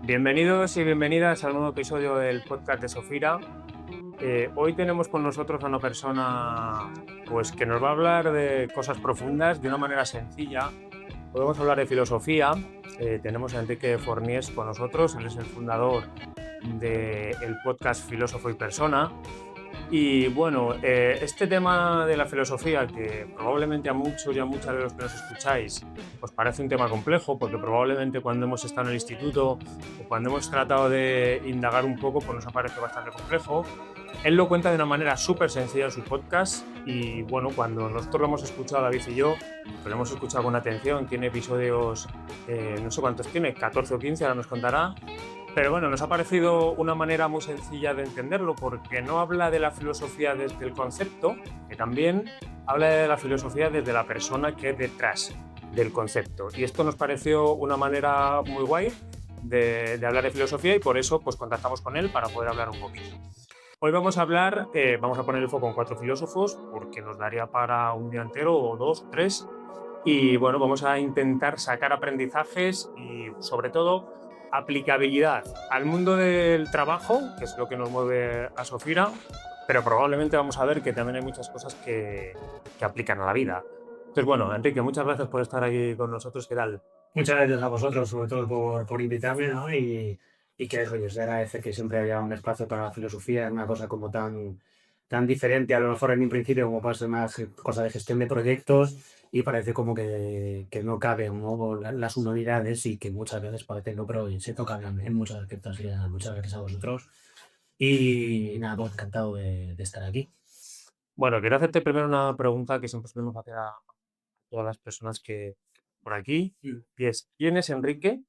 Bienvenidos y bienvenidas al nuevo episodio del podcast de Sofira. Hoy tenemos con nosotros a una persona pues, que nos va a hablar de cosas profundas de una manera sencilla. Podemos hablar de filosofía. Tenemos a Enrique Forniés con nosotros. Él es el fundador del podcast Filósofo y Persona. Y bueno, este tema de la filosofía, que probablemente a muchos y a muchas de los que nos escucháis os parece un tema complejo, porque probablemente cuando hemos estado en el instituto o cuando hemos tratado de indagar un poco, pues nos ha parecido bastante complejo. Él lo cuenta de una manera súper sencilla en su podcast y bueno, cuando nosotros lo hemos escuchado, David y yo, pues lo hemos escuchado con atención, tiene episodios, no sé cuántos tiene, 14 o 15, ahora nos contará. Pero bueno, nos ha parecido una manera muy sencilla de entenderlo porque no habla de la filosofía desde el concepto, que también habla de la filosofía desde la persona que es detrás del concepto. Y esto nos pareció una manera muy guay de hablar de filosofía y por eso pues contactamos con él para poder hablar un poquito. Hoy vamos a hablar, vamos a poner el foco en 4 filósofos porque nos daría para un día entero o 2, 3. Y bueno, vamos a intentar sacar aprendizajes y sobre todo aplicabilidad al mundo del trabajo, que es lo que nos mueve a Sofira, pero probablemente vamos a ver que también hay muchas cosas que aplican a la vida. Entonces, bueno, Enrique, muchas gracias por estar aquí con nosotros. ¿Qué tal? Muchas gracias a vosotros, sobre todo por invitarme, ¿no? Y que oye, se agradece que siempre haya un espacio para la filosofía, es una cosa como tan diferente, a lo mejor en un principio, como puede ser más cosa de gestión de proyectos, y parece como que no caben, ¿no? Las unidades y que muchas veces parece no, pero oye, se tocan en muchas aspectos. Y nada, muchas gracias a vosotros. Y nada, pues encantado de estar aquí. Bueno, quiero hacerte primero una pregunta que siempre solemos hacer a todas las personas que por aquí, Mm, y es, ¿quién es Enrique?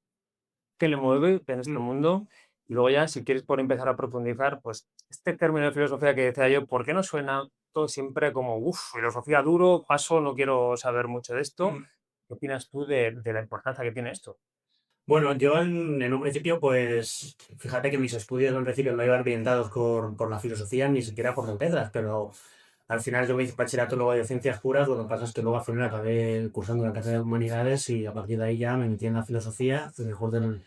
¿Qué le mueve en este mm. mundo? Y luego ya, si quieres por empezar a profundizar, pues este término de filosofía que decía yo, ¿por qué no suena todo siempre como, uff, filosofía duro, paso, no quiero saber mucho de esto? Mm. ¿Qué opinas tú de la importancia que tiene esto? Bueno, yo en un principio, pues, fíjate que mis estudios en principio no iban orientados por la filosofía, ni siquiera por las letras, pero al final yo me hice bachillerato luego de ciencias puras. Lo que pasa es que luego al final acabé cursando la carrera de humanidades y a partir de ahí ya me metí en la filosofía. Fue mejor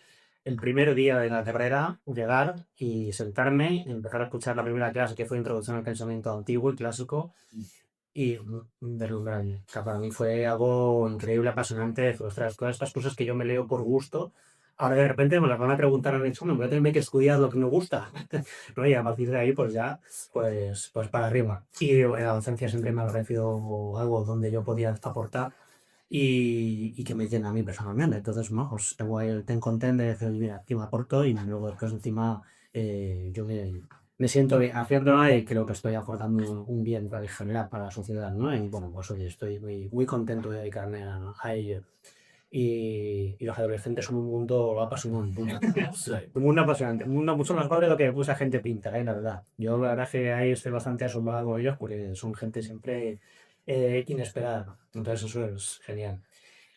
el primer día de la carrera llegar y sentarme, empezar a escuchar la primera clase, que fue Introducción al Pensamiento Antiguo y Clásico, y deslumbrarme. O sea, para mí fue algo increíble, apasionante. Ostras, todas estas cosas que yo me leo por gusto, ahora de repente me las van a preguntar en el examen, voy a tener que estudiar lo que me gusta. ¿No? Y a partir de ahí, pues ya, pues para arriba. Y la docencia siempre me ha parecido algo donde yo podía aportar y que me llena a mí personalmente. Entonces, no, pues tengo ahí el ten content de decir, mira, aquí me aporto y luego después encima yo me siento bien haciéndolo y creo que estoy aportando un bien para, en general para la sociedad, ¿no? Y bueno, pues oye, estoy muy contento de dedicarme a ello. Y los adolescentes son un mundo apasionante. Sí. Un mundo apasionante. Un mundo mucho mejor de lo que mucha gente pinta, la verdad. Yo la verdad que ahí estoy bastante asombrado con ellos porque son gente siempre inesperada. Entonces eso es genial.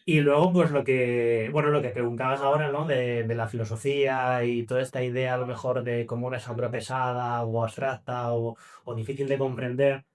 Y luego, pues lo que preguntabas ahora, ¿no? De la filosofía y toda esta idea a lo mejor de cómo es algo pesada o abstracta o difícil de comprender.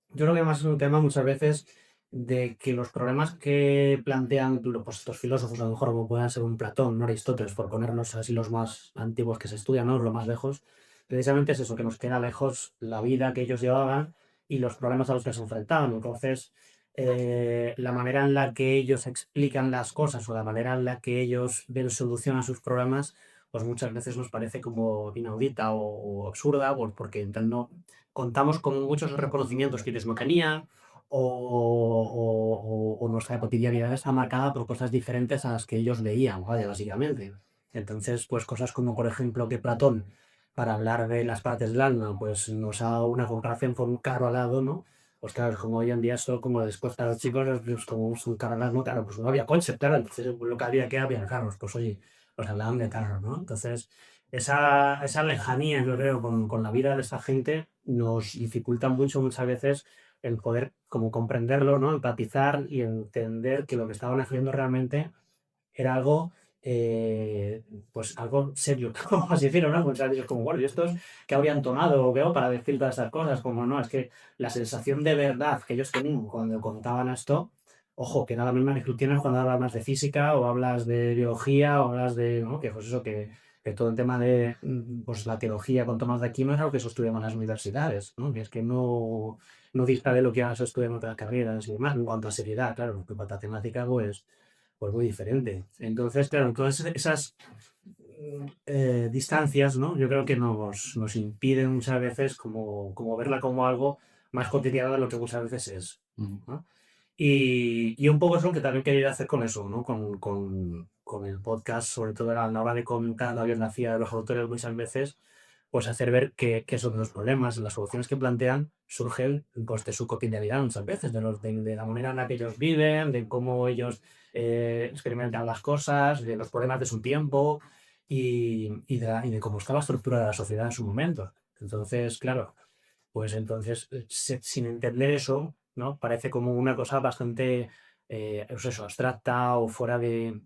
Yo creo que más es un tema muchas veces de que los problemas que plantean pues, estos filósofos, a lo mejor como puedan ser un Platón, un Aristóteles, por ponernos así los más antiguos que se estudian, ¿no? Los más lejos, precisamente es eso, que nos queda lejos la vida que ellos llevaban y los problemas a los que se enfrentaban. Entonces, la manera en la que ellos explican las cosas o la manera en la que ellos ven solución a sus problemas, pues muchas veces nos parece como inaudita o absurda, pues porque entonces no contamos con muchos reconocimientos que ellos no tenían o nuestra cotidianidad está marcada por cosas diferentes a las que ellos veían, ¿vale? Básicamente. Entonces, pues cosas como, por ejemplo, que Platón, para hablar de las partes del alma, pues nos haga una comparación con un carro alado, ¿no? Pues claro, como hoy en día esto, como después para los chicos, pues, como es un carro alado, ¿no? Claro, pues no había concept, claro, entonces lo que había que había carros, pues oye, pues hablaban de carros, ¿no? Entonces, esa lejanía, yo creo, con la vida de esta gente nos dificulta mucho muchas veces el poder como comprenderlo, ¿no? Empatizar y entender que lo que estaban haciendo realmente era algo, eh, pues algo serio, como así decirlo, ¿no? Muchas veces como, bueno, ¿y estos que habrían tomado o veo para decir todas esas cosas? Como no, es que la sensación de verdad que ellos tenían cuando contaban esto, ojo, que nada misma que tú tienes cuando hablas de física o hablas de biología o hablas de, ¿no? Que pues eso, que que todo el tema de pues, la teología con Tomás de Aquino es algo que se estudia en las universidades, ¿no? Que es que no dista de lo que se estudia en otras carreras y demás, en cuanto a seriedad, claro, en cuanto a temática, pues muy diferente. Entonces, claro, todas esas distancias, ¿no? Yo creo que nos impiden muchas veces como verla como algo más cotidiano de lo que muchas veces es, ¿no? Y un poco es lo que también quería hacer con eso, ¿no? Con el podcast, sobre todo a la hora de comentar la biografía de los autores muchas veces, pues hacer ver que son los problemas, las soluciones que plantean surgen pues, de su cotidianidad muchas veces, de la manera en la que ellos viven, de cómo ellos experimentan las cosas, de los problemas de su tiempo y de cómo estaba estructurada la sociedad en su momento. Entonces, claro, pues entonces, sin entender eso, ¿no? Parece como una cosa bastante, pues eso, abstracta o fuera de,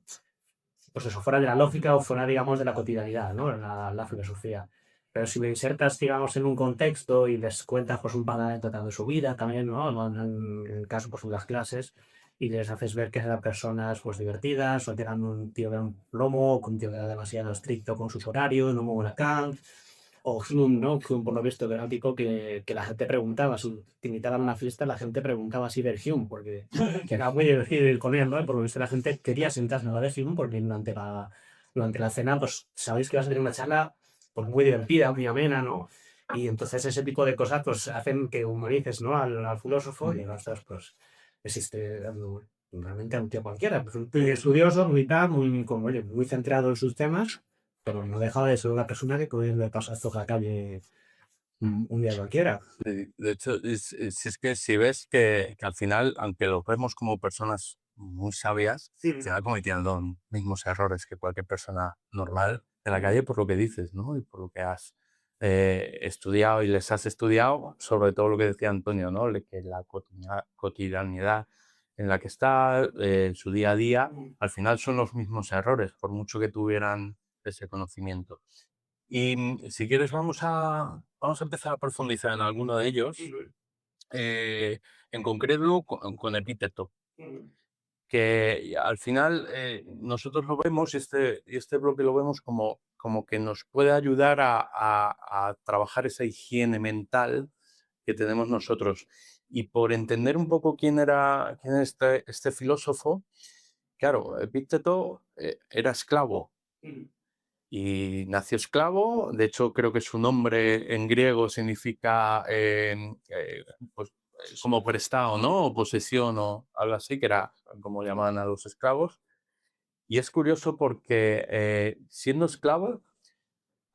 pues eso, fuera de la lógica o fuera, digamos, de la cotidianidad, ¿no? La filosofía. Pero si me insertas, digamos, en un contexto y les cuentas, pues, un par de anécdotas de su vida también, ¿no? En el caso, pues, de las clases, y les haces ver que eran personas, pues, divertidas, o que eran un tío que era un plomo, o que un tío que era demasiado estricto con sus horarios, no muy buena Kant, o Hume, ¿no? Hume, por lo visto, que era un tipo que la gente preguntaba, si te invitaban a una fiesta, la gente preguntaba si ver Hume, porque que era muy divertido ir con él, ¿no? Por lo visto, la gente quería sentarse a ver Hume, porque durante la cena, pues sabéis que vas a tener una charla pues, muy divertida, muy amena, ¿no? Y entonces ese tipo de cosas pues hacen que humanices, ¿no? Al filósofo y ostras, pues existe realmente a un tío cualquiera, pues un tío estudioso, muy tal, muy, como, oye, muy centrado en sus temas, pero no deja de ser una persona que puede le pasa esto a la calle un día cualquiera. De hecho, si es que si ves que al final, aunque los vemos como personas muy sabias, Sí. al final cometían los mismos errores que cualquier persona normal de la calle por lo que dices, ¿no? Y por lo que has estudiado y les has estudiado, sobre todo lo que decía Antonio, ¿no? Que la cotidianidad en la que está, en su día a día, al final son los mismos errores, por mucho que tuvieran ese conocimiento. Y si quieres, vamos a empezar a profundizar en alguno de ellos, en concreto con Epíteto, que al final nosotros lo vemos, y este bloque lo vemos como que nos puede ayudar a trabajar esa higiene mental que tenemos nosotros. Y por entender un poco quién era este filósofo, claro, Epíteto era esclavo. Y nació esclavo, de hecho creo que su nombre en griego significa pues, como prestado, ¿no? O posesión o algo así, que era como llamaban a los esclavos. Y es curioso porque siendo esclavo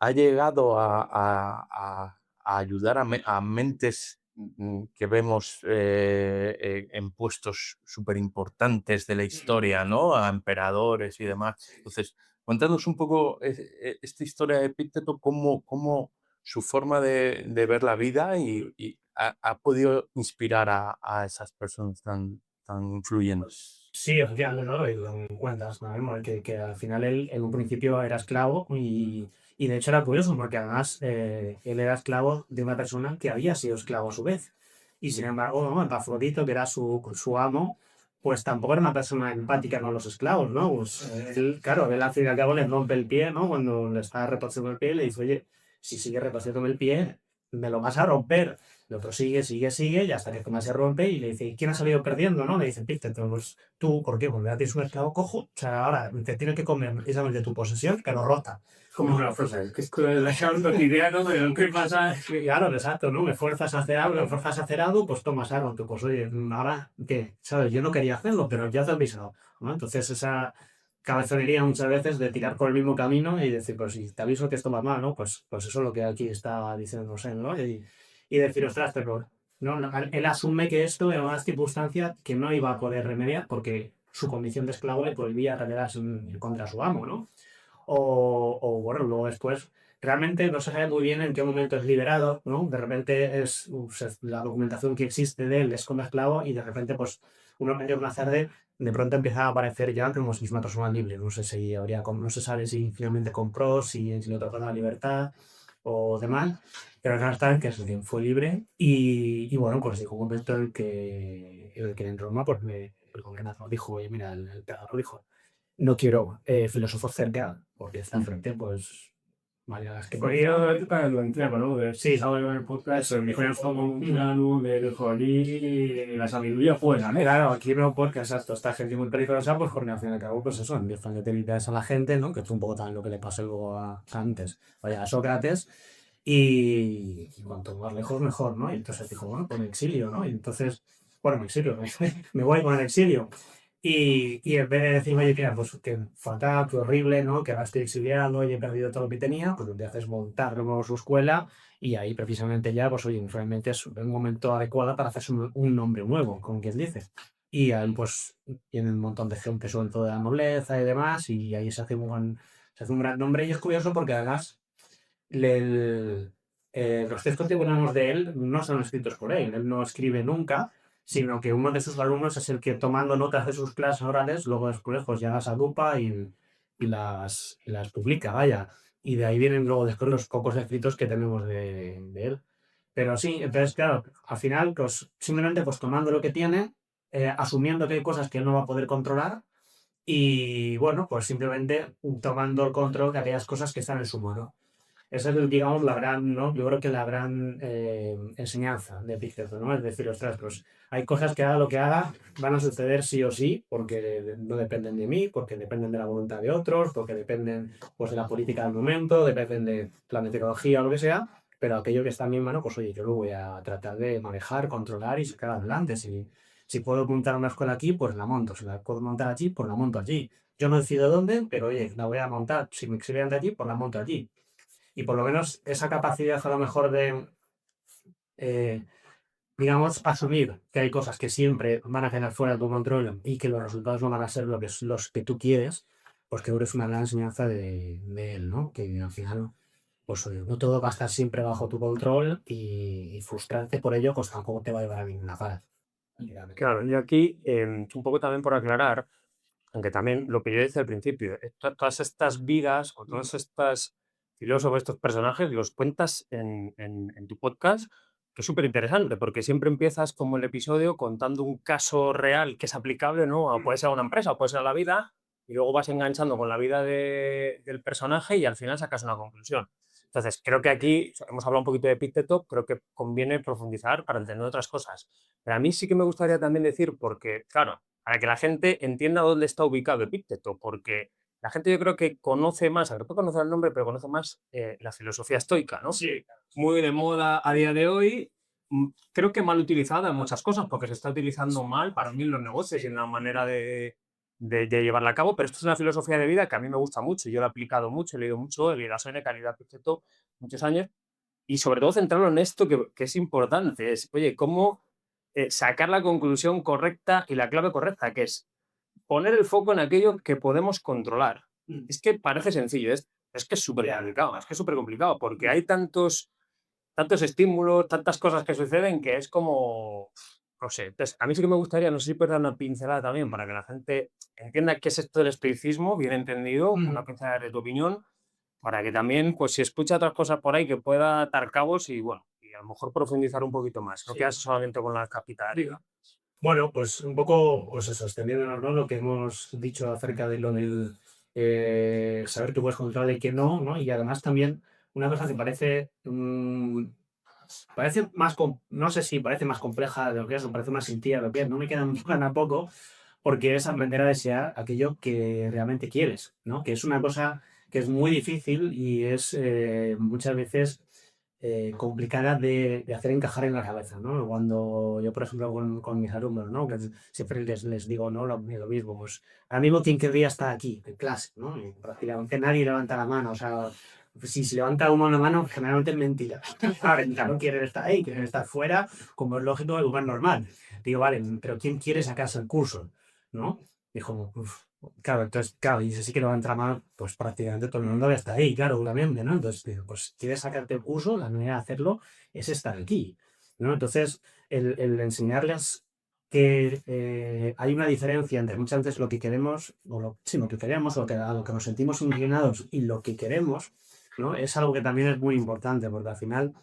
ha llegado a ayudar a mentes que vemos en puestos súper importantes de la historia, ¿no? A emperadores y demás. Entonces, cuéntanos un poco esta historia de Epícteto, cómo su forma de ver la vida y ha podido inspirar a esas personas tan influyentes. Sí, efectivamente, ¿no? Y lo cuentas, ¿no? Que al final él en un principio era esclavo y de hecho era curioso porque además él era esclavo de una persona que había sido esclavo a su vez. Y sin embargo, ¿no? Epafrodito, que era su amo, pues tampoco era una persona empática con los esclavos, ¿no? Pues él, claro, él al fin y al cabo le rompe el pie, ¿no? Cuando le está retorciendo el pie, le dice, oye, si sigue retorciéndome el pie, me lo vas a romper. El otro sigue, y hasta que Tomás se rompe y le dice, ¿y quién ha salido perdiendo? ¿No? Le dice, Pícteto, pues tú, ¿por qué? Porque ya tienes un esclavo cojo, o sea, ahora te tiene que comer precisamente tu posesión, pero rota. Como una fuerza, que es el ejemplo cotidiano de lo que pasa. Claro, exacto, ¿no? Me fuerzas a hacer algo, pues tomas algo. Tú, pues oye, ahora, ¿qué? ¿Sabes? Yo no quería hacerlo, pero ya te he avisado, ¿no? Entonces esa cabezonería muchas veces de tirar por el mismo camino y decir, pues si te aviso que esto va mal, ¿no? Pues eso es lo que aquí está diciendo Sen, ¿no? Y decir, ostras, pero él asume que esto era una circunstancia que no iba a poder remediar porque su condición de esclavo le prohibía rebelarse contra su amo, ¿no? Bueno, luego después, realmente no se sabe muy bien en qué momento es liberado, ¿no? De repente la documentación que existe de él es como esclavo y de repente, pues, unos años más tarde, de pronto empieza a aparecer ya como si fuera una persona libre. No sé si no se sabe si finalmente compró, si le otorgó la libertad o demás, pero no está que fue libre y bueno, pues dijo un momento en que en Roma, pues el gobernador dijo, oye, mira, el emperador dijo, no quiero filósofos cerca, porque está enfrente, pues Vale, a las que Pues yo para lo entrego, ¿no? Sí. Estaba en el podcast, mi hijo es como un plano del jolí, la sabiduría fuera, ¿no? Claro, aquí veo podcast, exacto, esta gente muy peligrosa, pues porque al fin y al cabo, pues eso, empiezan a tener ideas a la gente, ¿no? Que es un poco también lo que le pasó luego antes, vaya, a Sócrates, y cuanto más lejos mejor, ¿no? Y entonces dijo, bueno, pues me exilio, ¿no? Y entonces, bueno, me exilio, me voy con el exilio. Y en vez de decirme, oye, mira, pues que fatal, que horrible, ¿no? Que ahora estoy exiliado y he perdido todo lo que tenía, pues lo que hace es montar de nuevo su escuela y ahí precisamente ya, pues oye, realmente es un momento adecuado para hacerse un nombre nuevo, como quien dice. Y ahí pues tienen un montón de gente, sobre todo de la nobleza y demás, y ahí se hace un gran nombre y es curioso porque además le- los textos que tenemos de él no son escritos por él no escribe nunca, sino que uno de sus alumnos es el que tomando notas de sus clases orales, luego después pues ya las agrupa y las publica, vaya. Y de ahí vienen luego después los pocos escritos que tenemos de él. Pero sí, entonces claro, al final pues simplemente pues tomando lo que tiene, asumiendo que hay cosas que él no va a poder controlar y bueno, pues simplemente tomando el control de aquellas cosas que están en su mano. Esa es, digamos, la gran, ¿no? Yo creo que la gran enseñanza de Epicteto, ¿no? Es decir, ostras, pues hay cosas que haga lo que haga, van a suceder sí o sí, porque no dependen de mí, porque dependen de la voluntad de otros, porque dependen, pues, de la política del momento, dependen de la meteorología o lo que sea, pero aquello que está en mi mano, pues oye, yo lo voy a tratar de manejar, controlar y sacar adelante. Si puedo montar una escuela aquí, pues la monto. Si la puedo montar allí, pues la monto allí. Yo no decido dónde, pero oye, la voy a montar. Si me exilian de allí, pues la monto allí. Y por lo menos esa capacidad a lo mejor de, eh, digamos, asumir que hay cosas que siempre van a quedar fuera de tu control y que los resultados no van a ser los que tú quieres, pues creo que es una gran enseñanza de él, ¿no? Que al final, pues oye, no todo va a estar siempre bajo tu control y frustrarte por ello, pues tampoco te va a llevar a ninguna paz. Claro, y aquí, un poco también por aclarar, aunque también lo que yo decía al principio, todas estas vidas o todos estos filósofos, estos personajes, los cuentas en tu podcast, que es súper interesante, porque siempre empiezas como el episodio contando un caso real que es aplicable, ¿no? O puede ser a una empresa, o puede ser a la vida, y luego vas enganchando con la vida del personaje y al final sacas una conclusión. Entonces, creo que aquí hemos hablado un poquito de Epicteto, creo que conviene profundizar para entender otras cosas. Pero a mí sí que me gustaría también decir, porque, claro, para que la gente entienda dónde está ubicado Epicteto, porque la gente yo creo que conoce más, aunque puede conocer el nombre, pero conoce más la filosofía estoica, ¿no? Sí. Muy de moda a día de hoy, creo que mal utilizada en muchas cosas, porque se está utilizando mal para mí en los negocios y en la manera de llevarla a cabo, pero esto es una filosofía de vida que a mí me gusta mucho, yo lo he aplicado mucho, he leído mucho, he leído a Seneca, he leído a Epicteto muchos años, y sobre todo centrarlo en esto que es importante, es, oye, cómo sacar la conclusión correcta y la clave correcta, que es poner el foco en aquello que podemos controlar. Es que parece sencillo, es que es súper complicado, es que es súper complicado, porque hay tantos estímulos, tantas cosas que suceden que es como, no sé, entonces, a mí sí que me gustaría, no sé si puedes dar una pincelada también para que la gente entienda qué es esto del estoicismo, bien entendido, una pincelada de tu opinión, para que también, pues si escucha otras cosas por ahí, que pueda atar cabos y, bueno, y a lo mejor profundizar un poquito más, no Sí. quedas solamente con la capital. Bueno, pues un poco, pues eso, extendiéndonos, ¿no? Lo que hemos dicho acerca de lo del saber que puedes controlar y que no, ¿no? Y además también una cosa que parece más, no sé si parece más compleja de lo que es, o parece más sencilla de lo que es, no me queda muy clara tampoco, porque es aprender a desear aquello que realmente quieres, ¿no? Que es una cosa que es muy difícil y es muchas veces complicada de hacer encajar en la cabeza, ¿no? Cuando yo, por ejemplo, con mis alumnos, ¿no? Que siempre les digo, ¿no? Lo mismo, pues, ahora mismo, ¿quién querría estar aquí, en clase, ¿no? Y prácticamente nadie levanta la mano, o sea, si se levanta uno la mano, generalmente es mentira. No quieren estar ahí, quieren estar fuera, como es lógico, el lugar normal. Digo, vale, pero ¿quién quiere sacarse el curso? ¿No? Dijo, "Uf". Claro, entonces, claro, y sí que levanta la mano, pues prácticamente todo el mundo está ahí, claro, obviamente, ¿no? Entonces, digo, pues quieres sacarte el curso, la manera de hacerlo es estar aquí, ¿no? Entonces, el enseñarles que hay una diferencia entre muchas veces lo que queremos, sí, lo que queremos, a lo que nos sentimos inclinados y lo que queremos, ¿no? Es algo que también es muy importante, porque al final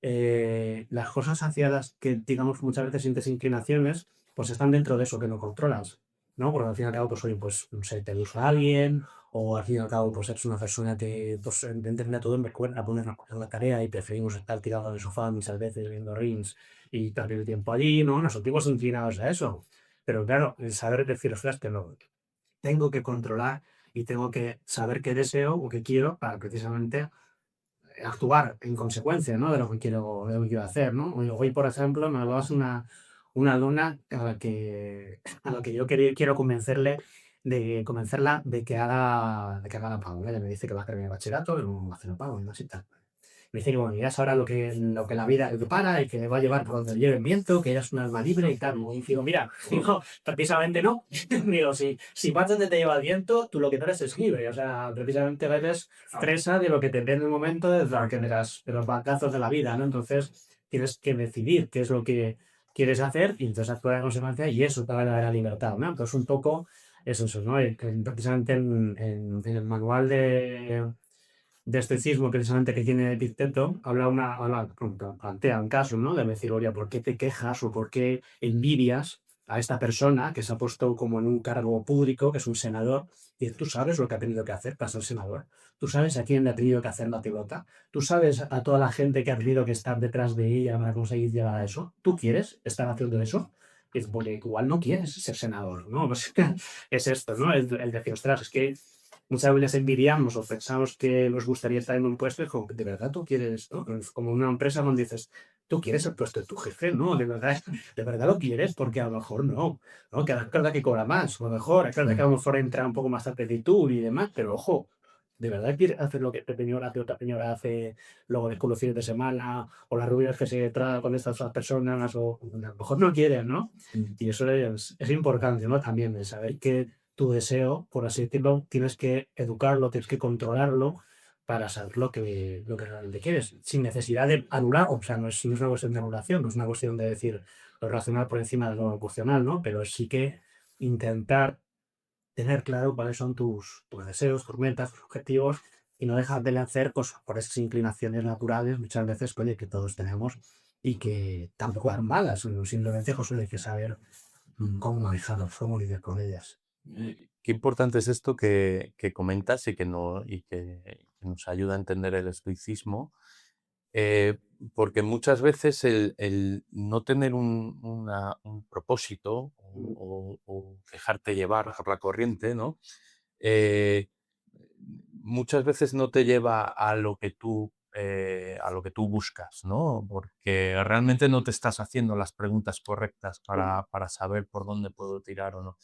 las cosas hacia las que, digamos, muchas veces sientes inclinaciones, pues están dentro de eso que no controlas. ¿no? Porque al fin y al cabo, pues, oye, pues, no sé, te gusta a alguien, o al fin y al cabo, pues, eres una persona que, pues, de entender todo me cuesta poner la tarea y preferimos estar tirados en el sofá muchas veces viendo Reels y perder el tiempo allí, ¿no? Nos sentimos inclinados a eso. Pero claro, el saber decir, ostras, que no, tengo que controlar y tengo que saber qué deseo o qué quiero para precisamente actuar en consecuencia, ¿no? De lo que quiero hacer, ¿no? Hoy, por ejemplo, me hablabas una alumna a la que yo quiero convencerla de que haga la pago. Ella me dice que va a terminar el bachillerato, pero no va a hacer la pago, y no sé tal. Me dice que bueno, ya sabrá lo que la vida le depara y que le va a llevar por donde le lleve el viento, que ella es un alma libre y tal. Y digo, mira, digo, precisamente no. Digo, si vas donde te lleva el viento, tú lo que no eres es libre. O sea, precisamente eres presa de lo que te ve en el momento, de los batazos de la vida, ¿no? Entonces, tienes que decidir qué es lo que quieres hacer y entonces actuar en consecuencia y eso te va a dar la libertad, ¿no? Entonces, un poco es eso, ¿no? Precisamente en el manual de estoicismo precisamente que tiene Epicteto, plantea un caso, ¿no? De decir, oye, ¿por qué te quejas o por qué envidias a esta persona que se ha puesto como en un cargo público, que es un senador? Y tú sabes lo que ha tenido que hacer para ser senador. Tú sabes a quién le ha tenido que hacer la pelota. Tú sabes a toda la gente que ha tenido que estar detrás de ella para conseguir llegar a eso. ¿Tú quieres estar haciendo eso? Y es porque igual no quieres ser senador, ¿no? Pues, es esto, ¿no? El decir, ostras, es que muchas veces envidiamos o pensamos que nos gustaría estar en un puesto y es como, ¿de verdad tú quieres, no? Es como una empresa donde dices, tú quieres el puesto de tu jefe, ¿no? De verdad lo quieres, porque a lo mejor no, ¿no? Que es verdad que cobra más, o a lo mejor, es verdad que a lo mejor entra un poco más de aptitud y demás, pero ojo, ¿de verdad quieres hacer lo que este señor hace, otra señora hace, luego después los fines de semana, o las reuniones que se traen con estas otras personas, o a lo mejor no quieren, ¿no? Y eso es importante, ¿no? También el saber que tu deseo, por así decirlo, tienes que educarlo, tienes que controlarlo para saber lo que realmente quieres, sin necesidad de anular, o sea, no es una cuestión de anulación, no es una cuestión de decir lo racional por encima de lo emocional, ¿no? Pero sí que intentar tener claro cuáles son tus deseos, tus metas, tus objetivos y no dejar de hacer cosas por esas inclinaciones naturales, muchas veces, oye, que todos tenemos y que tampoco son malas, sino simplemente, José, hay que saber cómo manejarlos, cómo lidiar con ellas. Qué importante es esto que comentas y que nos ayuda a entender el estoicismo, eh, porque muchas veces el no tener un propósito o dejarte llevar por la corriente, ¿no? Eh, muchas veces no te lleva a lo que tú buscas, ¿no? Porque realmente no te estás haciendo las preguntas correctas para saber por dónde puedo tirar o no.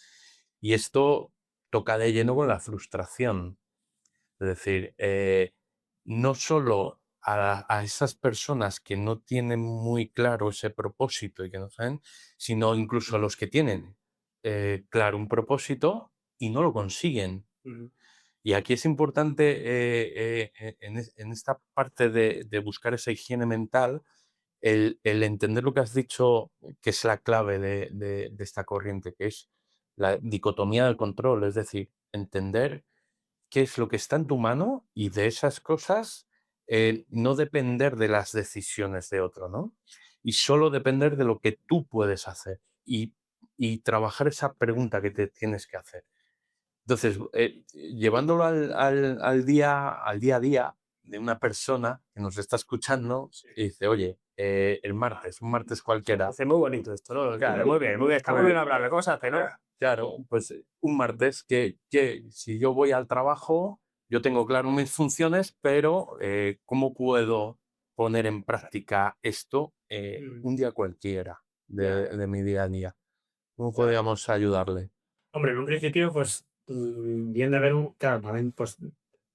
Y esto toca de lleno con la frustración. Es decir, no solo a esas personas que no tienen muy claro ese propósito y que no saben, sino incluso a los que tienen claro un propósito y no lo consiguen. Ujú. Y aquí es importante, en esta parte de buscar esa higiene mental, el entender lo que has dicho, que es la clave de esta corriente, que es la dicotomía del control, es decir, entender qué es lo que está en tu mano y de esas cosas no depender de las decisiones de otro, ¿no? Y solo depender de lo que tú puedes hacer y trabajar esa pregunta que te tienes que hacer. Entonces, llevándolo al día a día de una persona que nos está escuchando y dice, oye, el martes, un martes cualquiera. Hace muy bonito esto, ¿no? Claro, Muy bien, muy bien. Está muy bien hablar de cosas, ¿no? claro, pues un martes que si yo voy al trabajo, yo tengo claro mis funciones, pero ¿cómo puedo poner en práctica esto un día cualquiera de mi día a día? ¿Cómo podríamos ayudarle? Hombre, en un principio, pues, bien de ver claro, también, pues,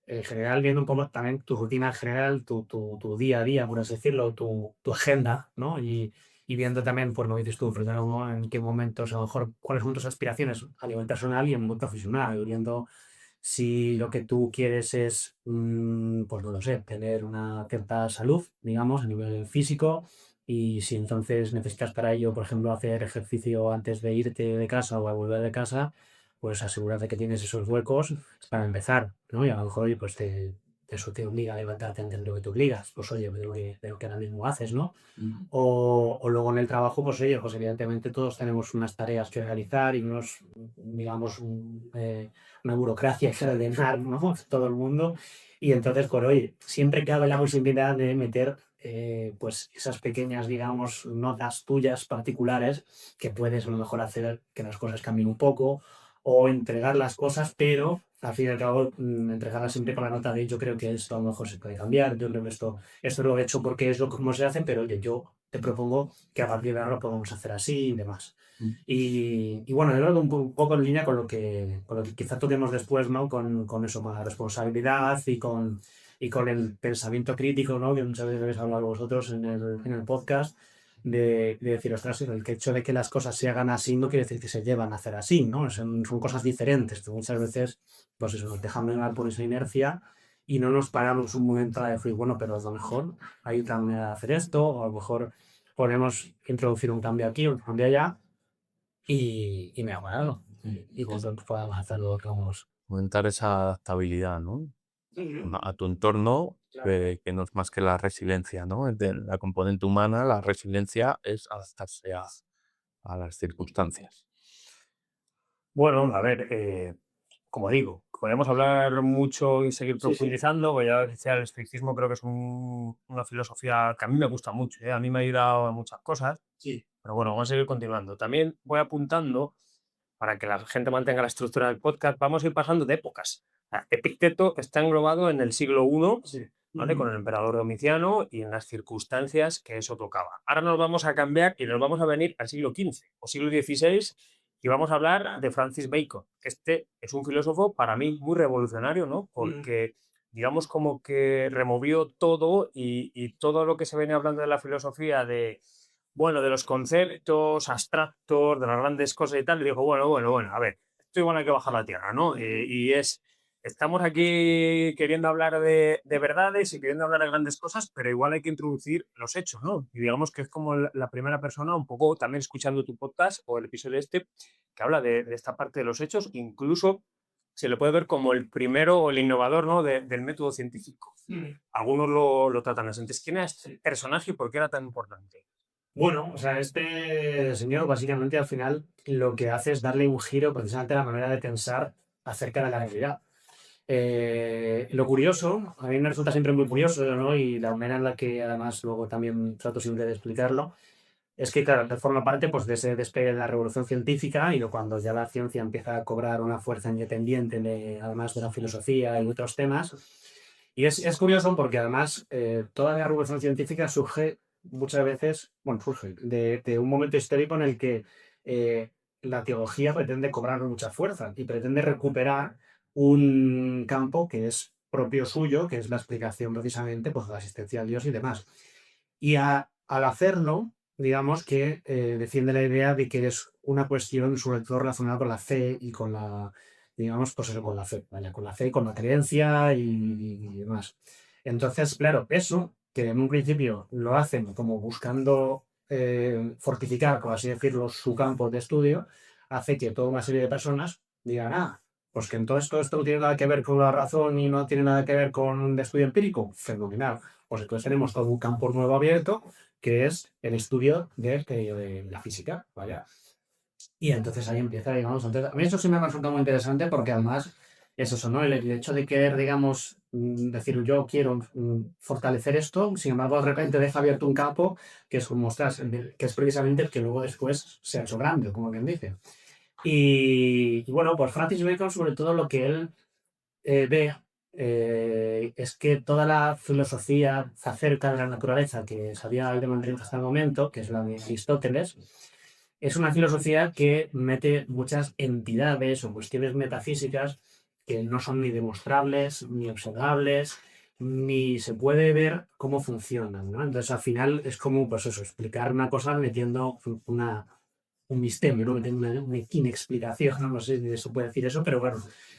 en general, viendo un poco también tu rutina en general, tu día a día, por así decirlo, tu agenda, ¿no? Y viendo también, pues, lo que dices tú, pues, en qué momentos, a lo mejor, cuáles son tus aspiraciones a nivel personal y en muy profesional, viendo si lo que tú quieres es, pues no lo sé, tener una cierta salud, digamos, a nivel físico, y si entonces necesitas para ello, por ejemplo, hacer ejercicio antes de irte de casa o a volver de casa, pues asegúrate que tienes esos huecos para empezar, ¿no? Y a lo mejor, oye, pues eso te obliga a levantarte antes de lo que te obligas, pues oye, de lo que ahora mismo haces, ¿no? O luego en el trabajo, pues oye, pues evidentemente todos tenemos unas tareas que realizar y unos, digamos, una burocracia que ordenar, ¿no? Todo el mundo. Y entonces, pues oye, siempre cabe la posibilidad de meter pues esas pequeñas, digamos, notas tuyas particulares que puedes a lo mejor hacer que las cosas cambien un poco o entregar las cosas, pero al fin y al cabo entregarlas siempre con la nota de yo creo que esto a lo mejor se puede cambiar, yo creo que esto lo he hecho porque es lo como se hace, pero oye, yo te propongo que a partir de ahora lo podemos hacer así y demás. Y bueno, yo creo que un poco en línea con lo que quizá toquemos después, ¿no? Con eso, con la responsabilidad y con el pensamiento crítico, ¿no? Que muchas veces habéis hablado vosotros en el podcast, de decir, ostras, el hecho de que las cosas se hagan así no quiere decir que se llevan a hacer así, ¿no? Son cosas diferentes. Muchas veces, pues eso, nos dejamos llevar por esa inercia y no nos paramos un momento a decir, bueno, pero a lo mejor hay otra manera de hacer esto, o a lo mejor podemos introducir un cambio aquí, un cambio allá, y mejorarlo. Y vosotros podamos hacerlo como... Aumentar esa adaptabilidad, ¿no? A tu entorno, que no es más que la resiliencia, ¿no? La componente humana, la resiliencia es adaptarse a las circunstancias. Bueno, a ver, como digo, podemos hablar mucho y seguir Sí. profundizando, porque ya decía, el estoicismo creo que es una filosofía que a mí me gusta mucho, ¿eh? A mí me ha ayudado a muchas cosas, Sí. pero bueno, vamos a seguir continuando. También voy apuntando, para que la gente mantenga la estructura del podcast, vamos a ir pasando de épocas. Epicteto está englobado en el siglo I, Sí. ¿vale? Con el emperador Domiciano y en las circunstancias que eso tocaba. Ahora nos vamos a cambiar y nos vamos a venir al siglo XV o siglo XVI y vamos a hablar de Francis Bacon. Este es un filósofo para mí muy revolucionario, ¿no? Porque digamos como que removió todo y todo lo que se venía hablando de la filosofía de, bueno, de los conceptos abstractos, de las grandes cosas y tal, y dijo, bueno, a ver, esto igual hay que bajar la tierra, ¿no? Estamos aquí queriendo hablar de verdades y queriendo hablar de grandes cosas, pero igual hay que introducir los hechos, ¿no? Y digamos que es como la primera persona, un poco también escuchando tu podcast o el episodio este, que habla de esta parte de los hechos, incluso se le puede ver como el primero o el innovador, ¿no? Del método científico. Algunos lo tratan así. Entonces, ¿quién era este personaje y por qué era tan importante? Bueno, o sea, este señor básicamente al final lo que hace es darle un giro precisamente a la manera de pensar acerca de la realidad. Lo curioso, a mí me resulta siempre muy curioso, ¿no? Y la manera en la que además luego también trato siempre de explicarlo, es que, claro, forma parte pues, de ese despegue de la revolución científica y cuando ya la ciencia empieza a cobrar una fuerza independiente, además de la filosofía y otros temas. Y es curioso porque además toda la revolución científica surge muchas veces, bueno, surge de un momento histórico en el que la teología pretende cobrar mucha fuerza y pretende recuperar un campo que es propio suyo, que es la explicación precisamente pues, de la existencia de Dios y demás. Y al hacerlo, digamos que defiende la idea de que es una cuestión sobre todo relacionada con la fe y con la, digamos, pues eso, con la fe, vaya, con la fe, con la creencia y demás. Entonces, claro, eso, que en un principio lo hacen como buscando fortificar, por así decirlo, su campo de estudio, hace que toda una serie de personas digan, pues que entonces todo esto no tiene nada que ver con la razón y no tiene nada que ver con un estudio empírico. Fenomenal. Pues entonces tenemos todo un campo nuevo abierto que es el estudio de la física, vaya. Y entonces ahí empieza, digamos, entonces, a mí eso sí me resulta muy interesante porque además es eso, ¿no? El hecho de querer, digamos, decir yo quiero fortalecer esto, sin embargo, de repente deja abierto un campo que es como estás, que es precisamente el que luego después se ha hecho grande, como quien dice. Y bueno, pues Francis Bacon, sobre todo lo que él ve es que toda la filosofía acerca de la naturaleza que se había mantenido hasta el momento, que es la de Aristóteles, es una filosofía que mete muchas entidades o cuestiones metafísicas que no son ni demostrables, ni observables, ni se puede ver cómo funcionan, ¿no? Entonces, al final es como, pues eso, explicar una cosa metiendo un misterio, ¿no? Metiendo una inexplicación, no sé si se puede decir eso, pero bueno,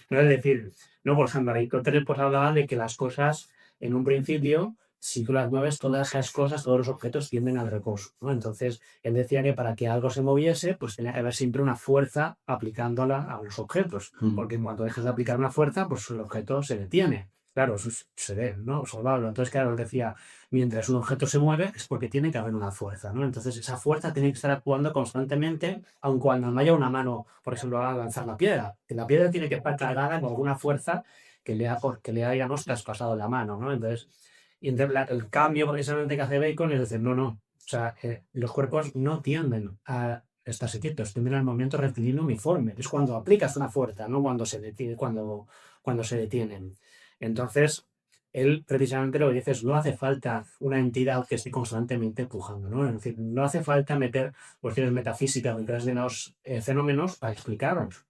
no es decir, no, por ejemplo, Aristóteles pues hablaba de que las cosas, en un principio, si tú las mueves, todas esas cosas, todos los objetos tienden al reposo, ¿no? Entonces, él decía que para que algo se moviese, pues tenía que haber siempre una fuerza aplicándola a los objetos, porque en cuanto dejes de aplicar una fuerza, pues el objeto se detiene. claro, eso se ve, ¿no? Observable. Entonces, claro, él decía, mientras un objeto se mueve es porque tiene que haber una fuerza, ¿no? Entonces, esa fuerza tiene que estar actuando constantemente, aun cuando no haya una mano, por ejemplo, a lanzar la piedra. Que la piedra tiene que estar cargada con alguna fuerza que le haya, traspasado la mano, ¿no? Entonces, el cambio precisamente que hace Bacon es decir, no, no. O sea, los cuerpos no tienden a estarse quietos, tienden al movimiento rectilíneo uniforme. Es cuando aplicas una fuerza, no cuando se detiene, cuando se detienen. Entonces, él precisamente lo que dice es, no hace falta una entidad que esté constantemente empujando, ¿no? Es decir, no hace falta meter cuestiones metafísicas detrás de los fenómenos para explicarlos.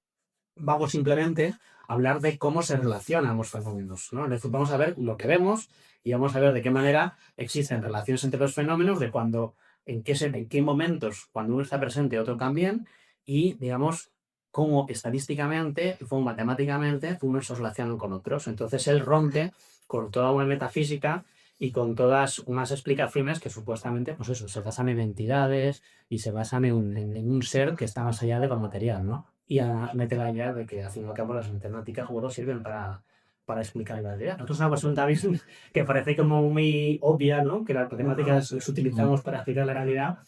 Vamos simplemente a hablar de cómo se relacionan los fenómenos, ¿no? Es decir, vamos a ver lo que vemos y vamos a ver de qué manera existen relaciones entre los fenómenos, de cuando, en qué momentos, cuando uno está presente, otro también, y, digamos, cómo estadísticamente, cómo matemáticamente, unos se relacionan con otros. Entonces él rompe con toda una metafísica y con todas unas explicaciones que supuestamente, pues eso, se basan en entidades y se basan en un ser que está más allá de lo material, ¿no? Y mete la idea de que, al fin y al cabo, las matemáticas juegos sirven para explicar la realidad. Esto es una cuestión también que parece como muy obvia, ¿no? Que las matemáticas las utilizamos para explicar la realidad,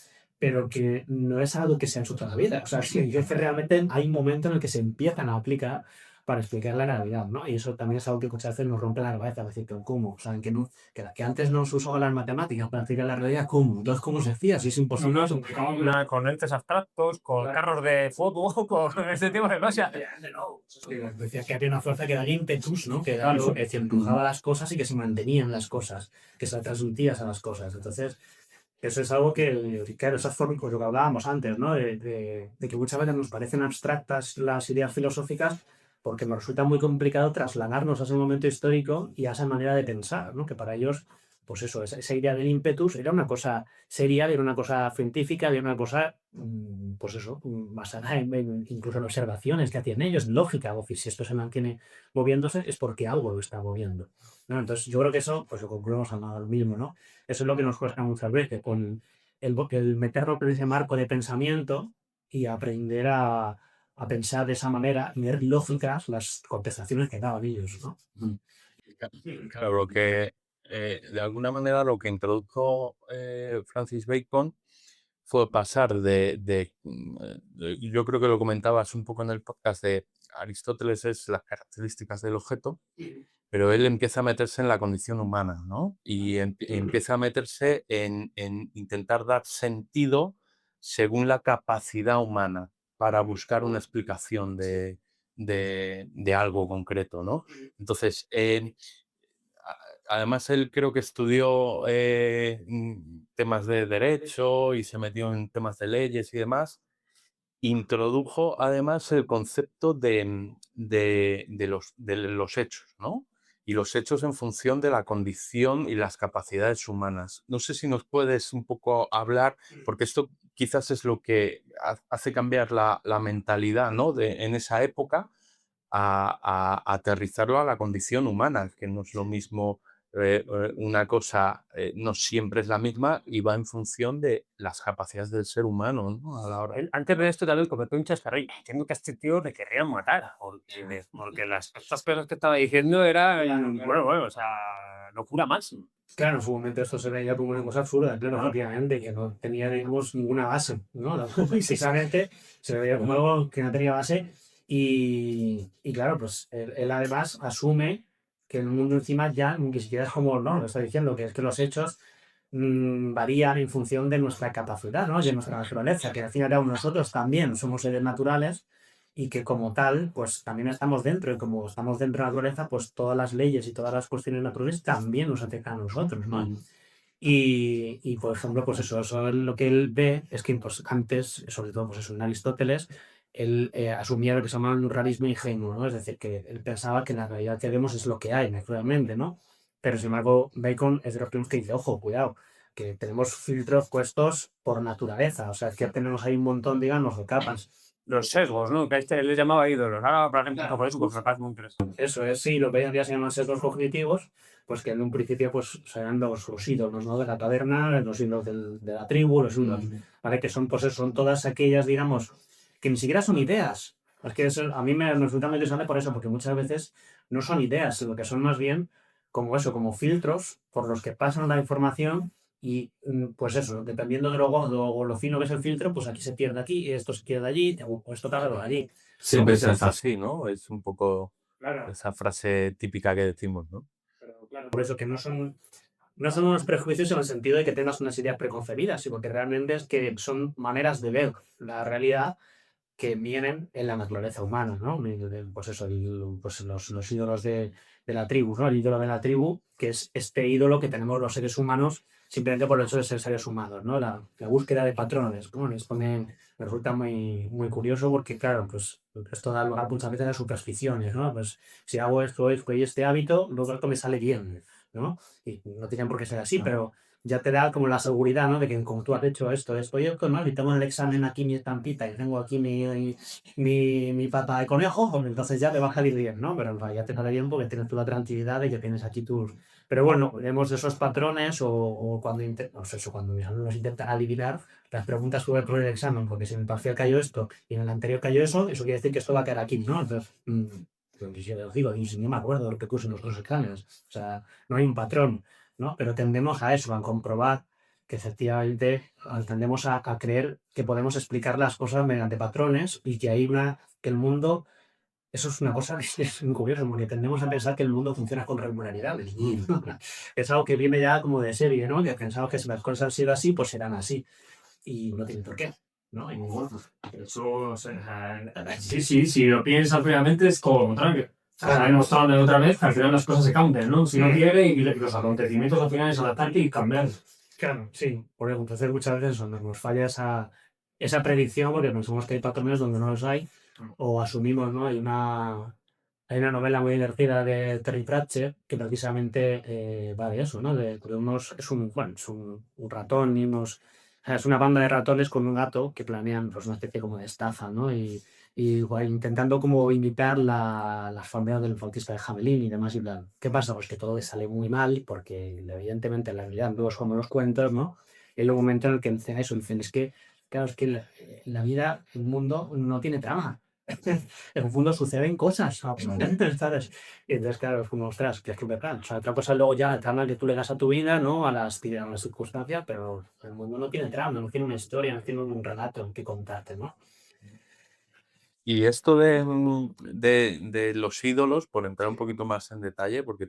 pero que no es algo que se ha hecho toda la vida. O sea, sí, es que realmente hay un momento en el que se empiezan a aplicar para explicar la realidad, ¿no? Y eso también es algo que muchas veces nos rompe la cabeza, es decir, que ¿cómo? O sea, que antes no se usaban las matemáticas para explicar la realidad, ¿cómo? Entonces, ¿cómo se hacía? Si es imposible. No, con entes abstractos, con carros de fuego, con este tipo de cosas. Decía que había una fuerza que era el ímpetus, ¿no? Que era lo que empujaba las cosas y que se mantenían las cosas, que se transmitían a las cosas. Entonces, eso es algo que, claro, esas formas, pues lo que hablábamos antes, ¿no? De que muchas veces nos parecen abstractas las ideas filosóficas porque nos resulta muy complicado trasladarnos a ese momento histórico y a esa manera de pensar, ¿no? Que para ellos, pues eso, esa idea del ímpetus era una cosa seria, era una cosa científica, era una cosa, pues eso, basada incluso en observaciones que hacían ellos, lógica, o si esto se mantiene moviéndose es porque algo lo está moviendo, ¿no? Entonces yo creo que eso, pues lo concluimos al mismo, ¿no? Eso es lo que nos cuesta muchas veces, con el meterlo en ese marco de pensamiento y aprender a pensar de esa manera y ver lógicas las contestaciones que daban ellos, ¿no? Claro, lo que de alguna manera lo que introdujo Francis Bacon fue pasar yo creo que lo comentabas un poco en el podcast de Aristóteles es las características del objeto, pero él empieza a meterse en la condición humana, ¿no? Y empieza a meterse en intentar dar sentido según la capacidad humana para buscar una explicación de algo concreto, ¿no? Entonces, además él creo que estudió temas de derecho y se metió en temas de leyes y demás. Introdujo además el concepto de los hechos, ¿no? Y los hechos en función de la condición y las capacidades humanas. No sé si nos puedes un poco hablar, porque esto quizás es lo que hace cambiar la mentalidad, ¿no? En esa época a aterrizarlo a la condición humana, que no es lo mismo, una cosa no siempre es la misma y va en función de las capacidades del ser humano, ¿no? A la hora. Él, antes de esto también cometió un chascarrillo. Entiendo que a este tío le querían matar, porque estas cosas que estaba diciendo eran, bueno, o sea, locura máxima. Claro, en su momento esto se veía como una cosa absurda, claro, efectivamente, que no tenía, digamos, ninguna base, ¿no? Precisamente se veía como algo que no tenía base y claro, pues él además asume que el mundo encima ya ni siquiera es como, ¿no? Lo está diciendo, que es que los hechos varían en función de nuestra capacidad, ¿no? De nuestra naturaleza, que al fin y al cabo nosotros también somos seres naturales y que como tal, pues también estamos dentro, y como estamos dentro de la naturaleza, pues todas las leyes y todas las cuestiones naturales también nos afectan a nosotros, ¿no? Por ejemplo, pues eso es lo que él ve es que pues, antes, sobre todo pues eso, en Aristóteles, él asumía lo que se llama un realismo ingenuo, ¿no? Es decir, que él pensaba que la realidad que vemos es lo que hay, naturalmente, ¿no? Pero sin embargo, Bacon es de los primeros que dice, ojo, cuidado, que tenemos filtros puestos por naturaleza, o sea, es que tenemos ahí un montón, digamos, de capas. Los sesgos, ¿no? Que a este les llamaba ídolos. Ahora, por ejemplo, por eso, pues me parece muy interesante. Eso es, sí, lo que hoy en día se llaman sesgos cognitivos, pues que en un principio pues serán los ídolos, ¿no? De la taberna, los ídolos de la tribu, los ídolos, ¿vale? Que son, pues eso, son todas aquellas, digamos, que ni siquiera son ideas. Es que eso, a mí me resulta muy interesante por eso, porque muchas veces no son ideas, sino que son más bien como eso, como filtros por los que pasan la información y pues eso, dependiendo de lo fino que es el filtro, pues aquí se pierde aquí, esto se pierde allí, o esto tarda allí. Siempre se hace así, ¿no? Es un poco Claro. esa frase típica que decimos, ¿no? Pero, claro, por eso que no son unos prejuicios en el sentido de que tengas unas ideas preconcebidas, sino que realmente es que son maneras de ver la realidad que vienen en la naturaleza humana, ¿no? Pues eso, pues los ídolos de la tribu, ¿no? El ídolo de la tribu, que es este ídolo que tenemos los seres humanos simplemente por el hecho de ser seres humanos, ¿no? La búsqueda de patrones, ¿no? Me resulta muy, muy curioso porque, claro, pues esto da lugar muchas veces a supersticiones, ¿no? Pues si hago esto y este hábito, luego esto me sale bien, ¿no? Y no tienen por qué ser así, pero ya te da como la seguridad, ¿no? De que como tú has hecho esto y esto, ¿no? Y tengo en el examen aquí mi estampita y tengo aquí mi pata de conejo, pues entonces ya te va a salir bien, ¿no? Pero ya te sale bien porque tienes tú la tranquilidad de que tienes aquí tus... Pero bueno, vemos esos patrones o cuando, no sé, eso, cuando mis alumnos intentan adivinar las preguntas sobre el examen, porque si en el parcial cayó esto y en el anterior cayó eso quiere decir que esto va a caer aquí, ¿no? Entonces, pues yo les digo, y si no me acuerdo de lo que puse en los otros exámenes, o sea, no hay un patrón, ¿no? Pero tendemos a eso, a comprobar que efectivamente tendemos a creer que podemos explicar las cosas mediante patrones y que que el mundo, eso es una cosa que es muy curioso, porque tendemos a pensar que el mundo funciona con regularidades. Es algo que viene ya como de serie, ¿no? Que pensamos que si las cosas han sido así, pues serán así. Y no tiene por qué, ¿no? Y bueno, Eso, o sea, sí, si lo piensas previamente es todo lo contrario. O sea, hemos estado hablando otra vez que al final las cosas se cambian, ¿no? Si no quiere y los acontecimientos al final es adaptarte y cambiar. claro, sí. Por eso, entonces muchas veces nos falla esa predicción porque pensamos que hay patrones donde no los hay o asumimos, ¿no? Hay una novela muy divertida de Terry Pratchett que precisamente va de eso, ¿no? Es un ratón y unos... o sea, es una banda de ratones con un gato que planean pues, una especie como de estafa, ¿no? Y igual, intentando como imitar las formas del flautista de Hamelin y demás y bla. ¿Qué pasa? Pues que todo les sale muy mal porque evidentemente en la realidad no es como los cuentos, ¿no? Y luego un momento en el que dicen eso, dicen, es que, claro, es que la vida, el mundo no tiene trama. En el fondo suceden cosas, ¿sabes? Y entonces, claro, es como, ostras, que es que verdad. O sea, otra cosa luego ya la trama que tú le das a tu vida, ¿no? A las circunstancias, pero el mundo no tiene trama, no tiene una historia, no tiene un relato que contarte, ¿no? Y esto de los ídolos, por entrar un poquito más en detalle, porque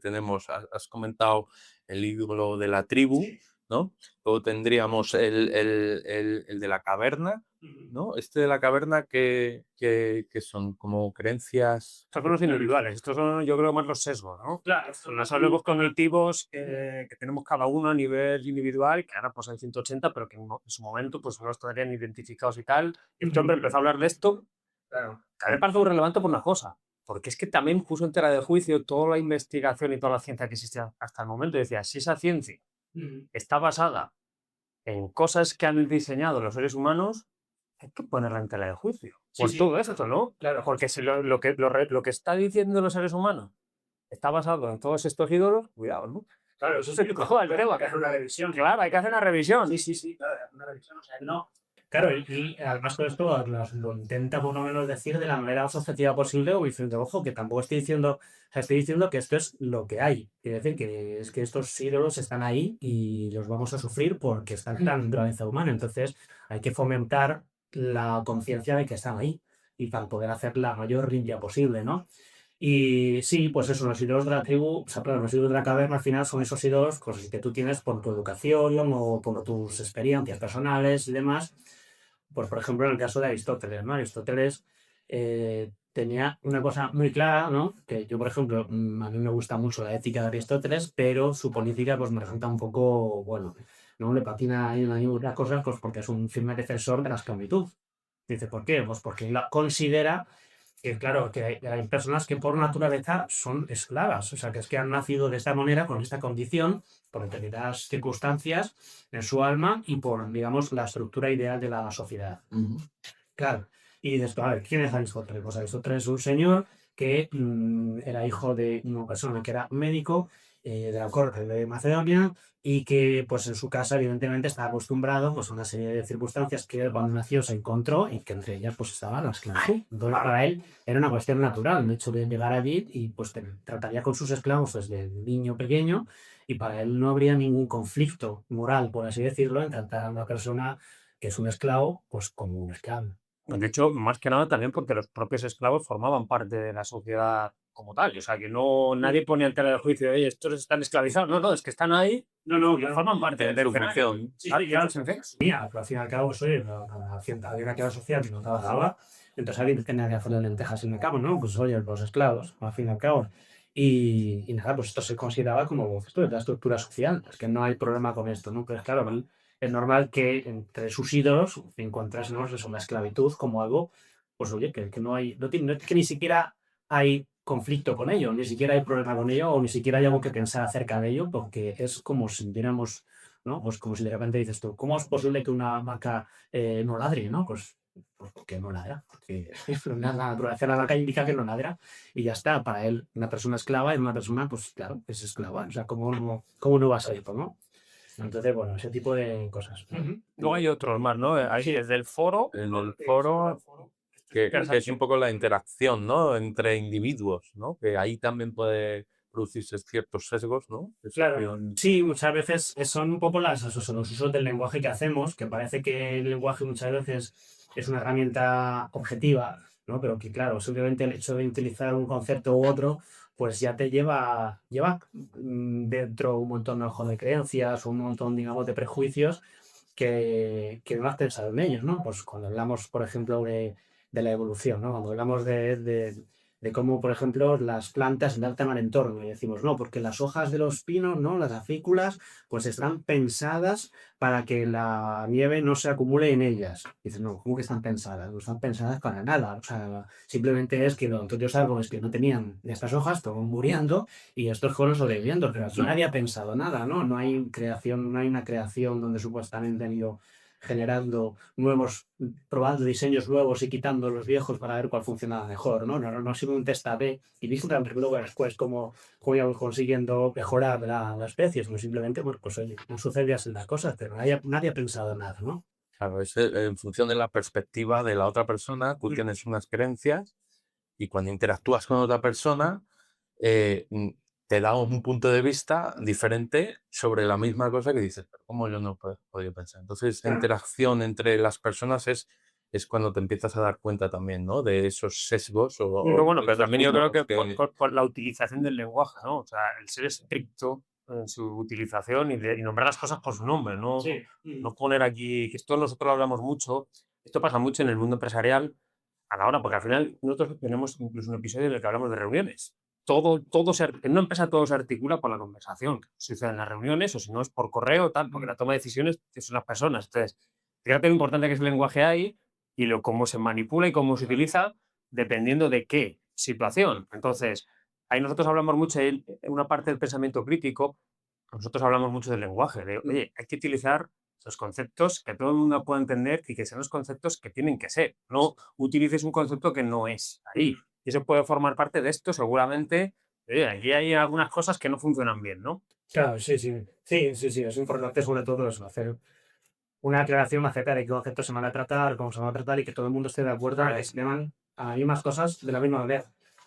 has comentado el ídolo de la tribu, ¿no? Luego tendríamos el de la caverna, ¿no? Este de la caverna que son como creencias. Estos son los individuales, estos son yo creo más los sesgos, ¿no? Claro, Son los sesgos cognitivos que tenemos cada uno a nivel individual, que ahora pues hay 180, pero que en su momento pues no estarían identificados y tal. Y este hombre empezó a hablar de esto. claro. A mí me parece muy relevante por una cosa, porque es que también puso en tela de juicio toda la investigación y toda la ciencia que existía hasta el momento. Y decía, si esa ciencia está basada en cosas que han diseñado los seres humanos, hay que ponerla en tela de juicio. Sí, Por sí. todo esto, ¿no? Claro. Porque si lo que está diciendo los seres humanos está basado en todos estos ídolos, cuidado, ¿no? Claro, eso es el cojo del tema, que hacer una revisión. Claro, hay que hacer una revisión. Sí, claro, una revisión, o sea, no. Claro, y además todo esto lo intenta por lo menos decir de la manera más objetiva posible o diciendo, ojo, que tampoco estoy diciendo, o sea, estoy diciendo que esto es lo que hay. Quiere decir que es que estos ídolos están ahí y los vamos a sufrir porque están en la naturaleza humana. Entonces hay que fomentar la conciencia de que están ahí y para poder hacer la mayor limpia posible, ¿no? Y sí, pues eso, los ídolos de la tribu, o sea, claro, los ídolos de la caverna al final son esos ídolos cosas que tú tienes por tu educación o por tus experiencias personales y demás. Pues, por ejemplo, en el caso de Aristóteles, ¿no? Aristóteles tenía una cosa muy clara, ¿no? Que yo, por ejemplo, a mí me gusta mucho la ética de Aristóteles, pero su política pues me resulta un poco, bueno, ¿no? Le patina ahí unas cosas pues porque es un firme defensor de la esclavitud. Dice, ¿por qué? Pues porque él considera que claro, que hay personas que por naturaleza son esclavas, o sea, que es que han nacido de esta manera, con esta condición, por determinadas circunstancias en su alma y por, digamos, la estructura ideal de la sociedad. Claro. Y después, a ver, ¿quién es Aristóteles? Pues Aristóteles es un señor que era hijo de una persona que era médico de la corte de Macedonia y que pues en su casa evidentemente estaba acostumbrado pues, a una serie de circunstancias que él cuando nació se encontró y que entre ellas pues estaba la esclavitud. Entonces para él era una cuestión natural el hecho de llegar allí y pues trataría con sus esclavos desde niño pequeño y para él no habría ningún conflicto moral, por así decirlo, en tratar a una persona que es un esclavo pues como un esclavo. De hecho, más que nada también porque los propios esclavos formaban parte de la sociedad como tal. O sea, que no nadie ponía en tela de juicio, oye, estos están esclavizados. No, no, es que están ahí y forman parte de su su función. Sí, claro, sí, sí. Mía, pero al fin y al cabo soy había una clase social que no trabajaba, entonces alguien tenía que hacer lentejas en el cabo, ¿no? Pues oye, los esclavos, al fin y al cabo. Y nada, pues esto se consideraba como esto de la estructura social, es que no hay problema con esto, ¿no? Pero claro, es normal que entre sus ídolos encontrásemos eso, la esclavitud como algo, pues oye, que no hay, que ni siquiera hay conflicto con ello, ni siquiera hay problema con ello, o ni siquiera hay algo que pensar acerca de ello, porque es como si viéramos, ¿no? Pues como si de repente dices tú, ¿cómo es posible que una vaca no ladre, ¿no? Pues porque no ladra, porque la naturaleza de la vaca indica que no ladra y ya está. Para él, una persona esclava es una persona, pues claro, es esclava. O sea, ¿cómo no vas a ir, no? Entonces, bueno, ese tipo de cosas. Luego hay otros más, ¿no? Ahí desde el foro. En el foro, que es un poco la interacción, ¿no? Entre individuos, ¿no? Que ahí también puede producirse ciertos sesgos, ¿no? Claro, sí, muchas veces son un poco son los usos del lenguaje que hacemos, que parece que el lenguaje muchas veces es una herramienta objetiva, ¿no? Pero que claro, simplemente el hecho de utilizar un concepto u otro, pues ya te lleva dentro un montón de creencias, un montón, digamos, de prejuicios que no has pensado en ellos, ¿no? Pues cuando hablamos, por ejemplo, de la evolución, ¿no? Cuando hablamos de cómo, por ejemplo, las plantas se adaptan al entorno. Y decimos, no, porque las hojas de los pinos, ¿no? Las acículas, pues están pensadas para que la nieve no se acumule en ellas. Y dices, no, ¿cómo que están pensadas? No están pensadas para nada. O sea, simplemente es que los otros árboles que no tenían estas hojas estaban muriendo y estos fueron sobreviviendo. Pero aquí nadie ha pensado nada, ¿no? No hay creación, no hay una creación donde supuestamente han ido generando nuevos, probando diseños nuevos y quitando los viejos para ver cuál funcionaba mejor, ¿no? No ha sido un test A/B y visto luego después cómo íbamos consiguiendo mejorar la especie, sino simplemente, bueno, pues oye, no sucedían las cosas, pero nadie ha pensado nada, ¿no? Claro, es en función de la perspectiva de la otra persona, tú tienes unas creencias y cuando interactúas con otra persona, eh, mm, te da un punto de vista diferente sobre la misma cosa que dices, pero ¿cómo yo no he podido pensar? Entonces, esa interacción entre las personas es cuando te empiezas a dar cuenta también, ¿no? De esos sesgos Pero bueno, pero esos también yo creo puntos que por la utilización del lenguaje, ¿no? O sea, el ser estricto en su utilización y nombrar las cosas por su nombre, ¿no? Sí. No poner aquí, que esto nosotros lo hablamos mucho, esto pasa mucho en el mundo empresarial a la hora, porque al final nosotros tenemos incluso un episodio en el que hablamos de reuniones. En una empresa todo se articula por la conversación que sucede en las reuniones, o si no es por correo, tal, porque la toma de decisiones son las personas. Entonces, fíjate lo importante que es el lenguaje ahí y cómo se manipula y cómo se utiliza dependiendo de qué situación. Entonces, ahí nosotros hablamos mucho de una parte del pensamiento crítico, nosotros hablamos mucho del lenguaje, de, oye, hay que utilizar los conceptos que todo el mundo pueda entender y que sean los conceptos que tienen que ser. No utilices un concepto que no es ahí. Y eso puede formar parte de esto, seguramente. Oye, aquí hay algunas cosas que no funcionan bien, ¿no? Claro, sí. Es importante sobre todo eso, hacer una aclaración acerca de qué conceptos se van a tratar, cómo se van a tratar y que todo el mundo esté de acuerdo a que se llaman a las mismas cosas de la misma manera.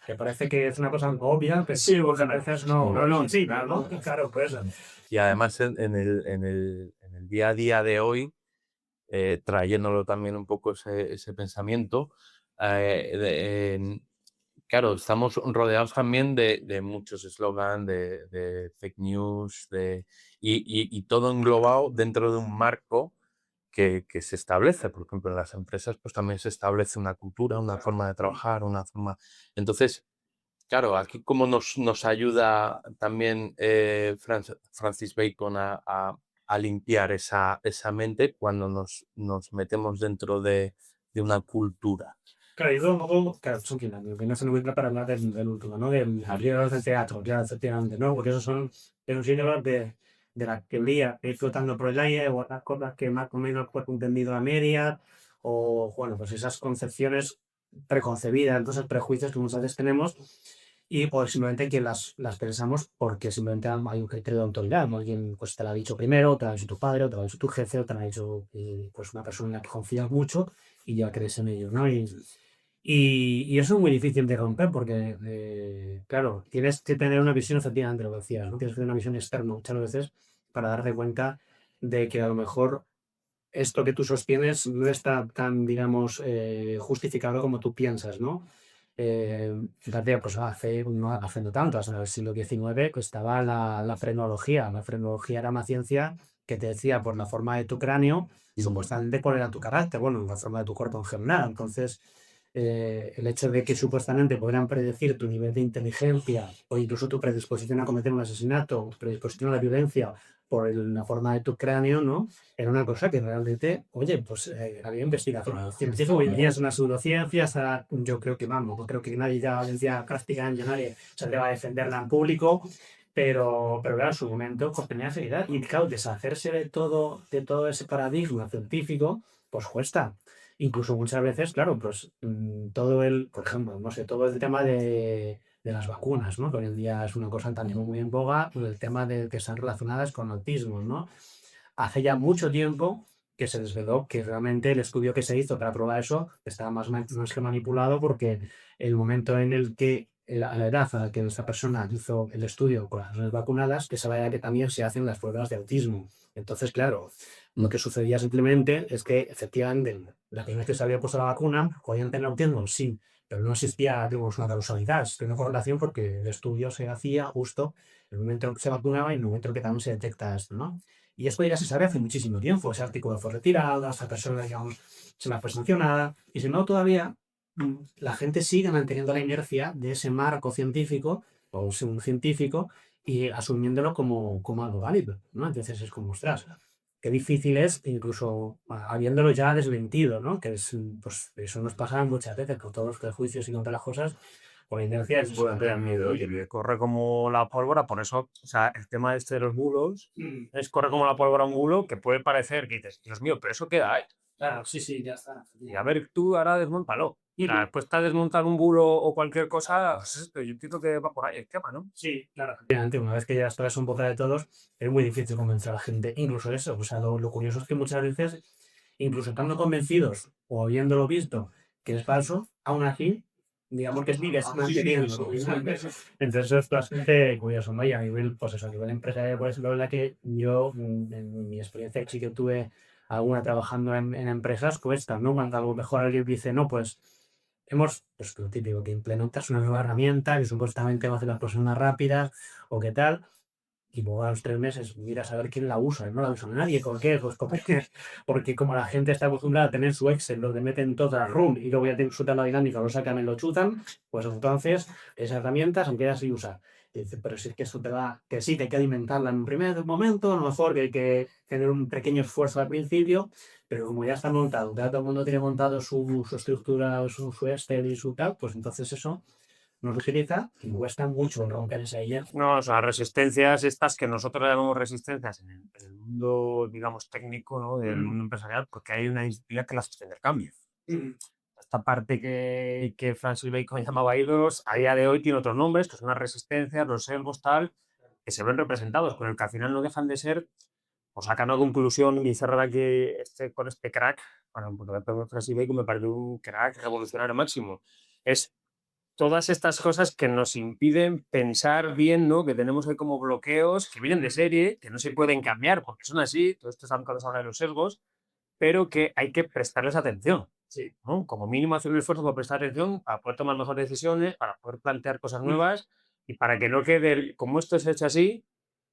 Que parece que es una cosa obvia, pero sí, porque a veces no, sí, ¿no? Claro, pues. y además en el día a día de hoy, trayéndolo también un poco ese pensamiento, claro, estamos rodeados también de muchos eslogans, de fake news, y todo englobado dentro de un marco que se establece. Por ejemplo, en las empresas pues también se establece una cultura, una forma de trabajar, una forma... Entonces, claro, aquí como nos ayuda también Francis Bacon a limpiar esa mente cuando nos metemos dentro de una cultura. Claro, y luego, claro, son quienes que no se nos vuelve para hablar del último, ¿no? Del abrir del teatro, ya efectivamente, ¿no? Porque esos son símbolos de la teoría que ir flotando por el aire o las cosas que más o menos fue entendido a medias, o bueno, pues esas concepciones preconcebidas, esos prejuicios que muchas veces tenemos y pues simplemente que las pensamos porque simplemente hay un criterio de autoridad, ¿no? Alguien pues te lo ha dicho primero, te lo ha dicho tu padre, o te lo ha dicho tu jefe, o te lo ha dicho pues una persona en la que confías mucho y ya crees en ello, ¿no? Y eso es muy difícil de romper porque, claro, tienes que tener una visión efectivamente, lo que decías, ¿no? Tienes que tener una visión externa muchas veces para darte cuenta de que a lo mejor esto que tú sostienes no está tan, digamos, justificado como tú piensas, ¿no? Fíjate, pues no hace no tanto, hasta el siglo XIX, que estaba la frenología. La frenología era una ciencia que te decía por la forma de tu cráneo y supuestamente cuál era tu carácter, bueno, la forma de tu cuerpo en general. Entonces, el hecho de que supuestamente podrían predecir tu nivel de inteligencia o incluso tu predisposición a cometer un asesinato, predisposición a la violencia por la forma de tu cráneo, ¿no? Era una cosa que realmente, oye, pues había investigación científica, hoy en día es una pseudociencia, yo creo que vamos, no creo que nadie ya hoy en día prácticamente nadie se atreva a defenderla en público, pero claro, en su momento pues tenía seriedad y claro, deshacerse de todo ese paradigma científico, pues cuesta. Incluso muchas veces, claro, pues por ejemplo, no sé, todo el tema de las vacunas, ¿no? Que hoy en día es una cosa también muy en boga, pues el tema de que están relacionadas con autismo, ¿no? Hace ya mucho tiempo que se desveló que realmente el estudio que se hizo para probar eso estaba más que manipulado porque el momento en el que la edad a la que esa persona hizo el estudio con las personas vacunadas, que se vaya que también se hacen las pruebas de autismo. Entonces, claro, lo que sucedía simplemente es que efectivamente la primera vez que se había puesto la vacuna, podían tener autismo, sí, pero no existía, digamos, una causalidad, existía una correlación porque el estudio se hacía justo en el momento en que se vacunaba y en el momento en que también se detecta esto, ¿no? Y esto ya se sabe hace muchísimo tiempo. Ese artículo fue retirado, esa persona, digamos, se la fue sancionada. Y si no, todavía la gente sigue manteniendo la inercia de ese marco científico o un científico y asumiéndolo como algo válido, ¿no? Entonces es como, ostras, qué difícil es, incluso habiéndolo ya desmentido, ¿no? Que es, pues eso nos pasa muchas veces con todos los prejuicios y con todas las cosas. Por inercia es Bueno, te da miedo, oye, que corre como la pólvora, por eso, o sea, el tema este de los bulos es corre como la pólvora un bulo que puede parecer que dices, Dios mío, pero eso queda ahí. Claro, sí, sí, ya está. Y a ver, tú ahora desmontalo. O sea, después de desmontar un bulo o cualquier cosa, pues esto, yo entiendo que va por ahí el tema, ¿no? Sí, claro. Efectivamente, una vez que ya estás en boca de todos, es muy difícil convencer a la gente. Incluso eso, o sea, lo curioso es que muchas veces, incluso estando convencidos o habiéndolo visto que es falso, aún así, digamos que sigues manteniendo. Entonces, esto es bastante curioso, ¿no? Y a nivel, pues eso, a nivel empresarial, pues la verdad que yo, en mi experiencia sí que tuve alguna trabajando en empresas, cuesta, ¿no? Cuando a lo mejor alguien dice, no, pues pues lo típico, que implementas una nueva herramienta que supuestamente va a hacer las cosas más rápidas o qué tal, y luego a los 3 meses miras a ver quién la usa, y no la usa nadie. ¿Por qué? Pues porque como la gente está acostumbrada a tener su Excel, donde meten todas RUN y luego ya tienen su tabla dinámica, lo sacan y lo chutan, pues entonces esa herramienta se empieza sin usar. Y dice, pero si es que eso te va, que sí, que hay que alimentarla en un primer momento, a lo mejor que hay que tener un pequeño esfuerzo al principio, pero como ya está montado, ya todo el mundo tiene montado su estructura, su Excel y su tal, pues entonces eso no se utiliza y cuesta mucho romper esa idea. No, o sea, resistencias estas que nosotros llamamos resistencias en el mundo, digamos, técnico, ¿no? Del mundo empresarial, porque hay una disciplina que la sostiene el cambio. Esta parte que Francis Bacon llamaba hilos, a día de hoy tiene otros nombres, que son las resistencias, los sesgos, tal, que se ven representados, con el que al final no dejan de ser, o sacan una conclusión y cerrar aquí con este crack. Bueno, pues Francis Bacon me parece un crack revolucionario máximo. Es todas estas cosas que nos impiden pensar bien, ¿no? Que tenemos ahí como bloqueos que vienen de serie, que no se pueden cambiar porque son así, todo esto están cuando se habla de los sesgos, pero que hay que prestarles atención. Sí, ¿no? Como mínimo hacer un esfuerzo para prestar atención, para poder tomar mejores decisiones, para poder plantear cosas nuevas y para que no quede, como esto es hecho así,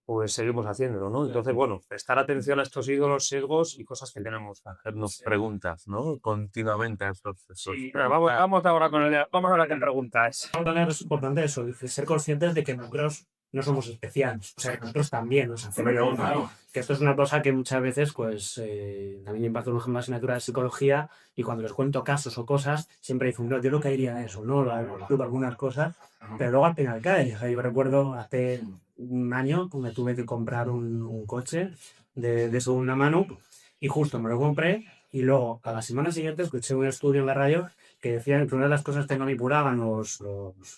pues seguimos haciéndolo, ¿no? Entonces, bueno, prestar atención a estos ídolos, sesgos y cosas que tenemos. Hacernos preguntas, ¿no? Continuamente a estos Sí. Vamos ahora con preguntas. Es importante eso, ser conscientes de que nosotros no somos especiales, o sea, que nosotros también nos hacemos daño. Que esto es una cosa que muchas veces, pues, a mí me impacta, por ejemplo, en la asignatura de psicología y cuando les cuento casos o cosas, siempre dicen, no, yo no caería en eso, ¿no? Tuve algunas cosas, pero luego al final cae. O sea, yo recuerdo hace un año que me tuve que comprar un coche de segunda mano y justo me lo compré Y luego, a la semana siguiente, escuché un estudio en la radio que decían que una de las cosas que manipulaban los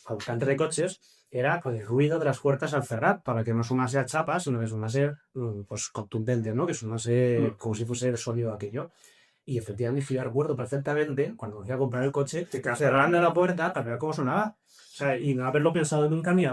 fabricantes de coches era pues, el ruido de las puertas al cerrar, para que no sonase a chapa, sino que sonase pues, contundente, ¿no? Que sonase como si fuese el sonido de aquello. Y efectivamente, yo recuerdo perfectamente, cuando fui a comprar el coche, que cerrando la puerta para ver cómo sonaba. O sea, y no haberlo pensado nunca, ni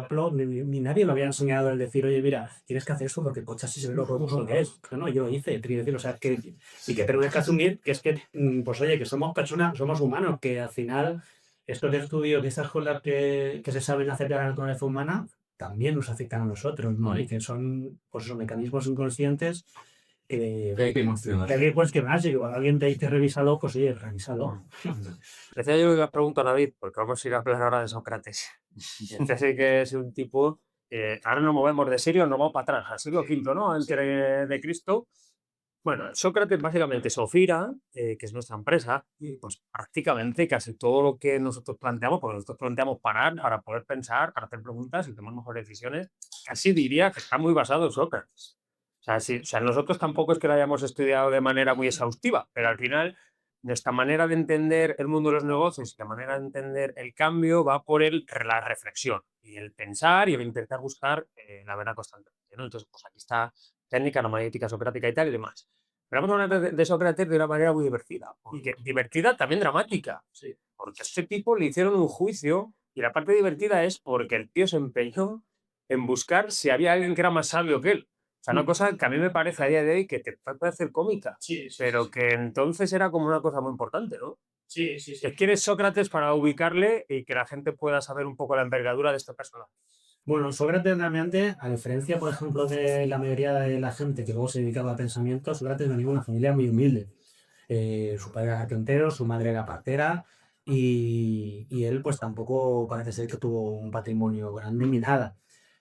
nadie me había enseñado el decir, oye, mira, tienes que hacer esto porque el coche así se ve lo robusto que es. No, yo lo hice, tenía que decir, o sea, que sí que tengo que asumir que es que, pues oye, que somos personas, somos humanos, que al final estos estudios, estas cosas que se saben hacer de la naturaleza humana, también nos afectan a nosotros, ¿no? Y que son, pues, esos mecanismos inconscientes que Que hay que emocionar. que hay pues que más, igual alguien te dice revísalo, pues oye, revísalo. Decía yo que iba a preguntar a David, porque vamos a ir a hablar ahora de Sócrates. Y este sí que es un tipo, ahora nos movemos de Sirio, nos vamos para atrás, al siglo V, ¿no? Antes de Cristo. Bueno, Sócrates básicamente Sofira, que es nuestra empresa, y pues prácticamente casi todo lo que nosotros planteamos, porque nosotros planteamos parar para poder pensar, para hacer preguntas y tomar mejores decisiones, casi diría que está muy basado en Sócrates. O sea, sí, o sea, nosotros tampoco es que lo hayamos estudiado de manera muy exhaustiva, pero al final nuestra manera de entender el mundo de los negocios y la manera de entender el cambio va por la reflexión y el pensar y el intentar buscar la verdad constantemente, ¿no? Entonces, pues aquí está técnica analítica socrática y tal y demás. Pero vamos a hablar de Sócrates de una manera muy divertida. Porque divertida, también dramática. Sí. Porque a este tipo le hicieron un juicio y la parte divertida es porque el tío se empeñó en buscar si había alguien que era más sabio que él. O sea, una cosa que a mí me parece a día de hoy que te puede parecer cómica, pero que entonces era como una cosa muy importante, ¿no? Sí, sí, sí. ¿Quién es Sócrates para ubicarle y que la gente pueda saber un poco la envergadura de esta persona? Bueno, Sócrates realmente, a diferencia, por ejemplo, de la mayoría de la gente que luego se dedicaba al pensamiento, Sócrates venía de una familia muy humilde. Su padre era carpintero, su madre era partera y él pues tampoco parece ser que tuvo un patrimonio grande ni nada.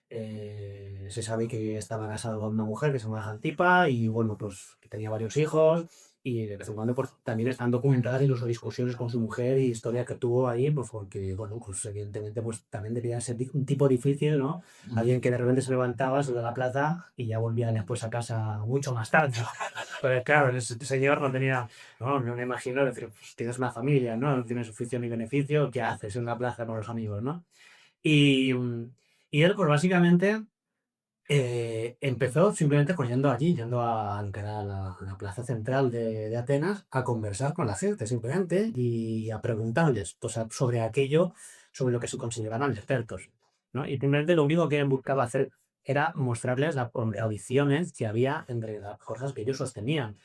Se sabe que estaba casado con una mujer que se llama Jantipa y bueno, pues que tenía varios hijos y de vez en cuando pues, también están documentadas incluso discusiones con su mujer y historias que tuvo ahí, pues porque bueno, pues evidentemente pues también debía ser un tipo difícil, ¿no? Alguien que de repente se levantaba, se de la plaza y ya volvía después a casa mucho más tarde. Pero claro, ese señor no tenía, no me imagino, decir, pues, tienes una familia, ¿no? No tienes oficio ni beneficio, ¿qué haces en la plaza con los amigos, ¿no? Y, y él, pues básicamente, empezó simplemente pues yendo allí, yendo a que era la plaza central de Atenas, a conversar con la gente simplemente y a preguntarles pues, sobre aquello, sobre lo que se consideraban expertos, ¿no? Y simplemente lo único que buscaba hacer era mostrarles las contradicciones que había entre las cosas que ellos sostenían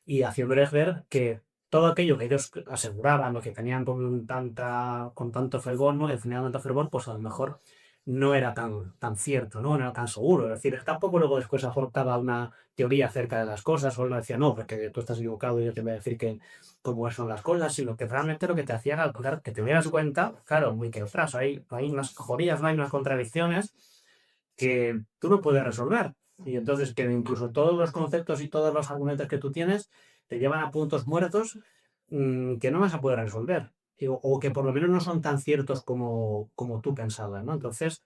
y haciéndoles ver que todo aquello que ellos aseguraban o que tenían con tanto fervor, ¿no? Defendían tanto fervor, pues a lo mejor no era tan cierto, ¿no? No era tan seguro. Es decir, tampoco luego después aportaba una teoría acerca de las cosas, o no decía, no, porque tú estás equivocado y yo te voy a decir que cómo son las cosas, sino que realmente lo que te hacía era que te dieras cuenta, claro, muy que, ostras, hay unas cojorías, no hay unas contradicciones que tú no puedes resolver. Y entonces que incluso todos los conceptos y todos los argumentos que tú tienes te llevan a puntos muertos que no vas a poder resolver. O que por lo menos no son tan ciertos como tú pensabas, ¿no? Entonces,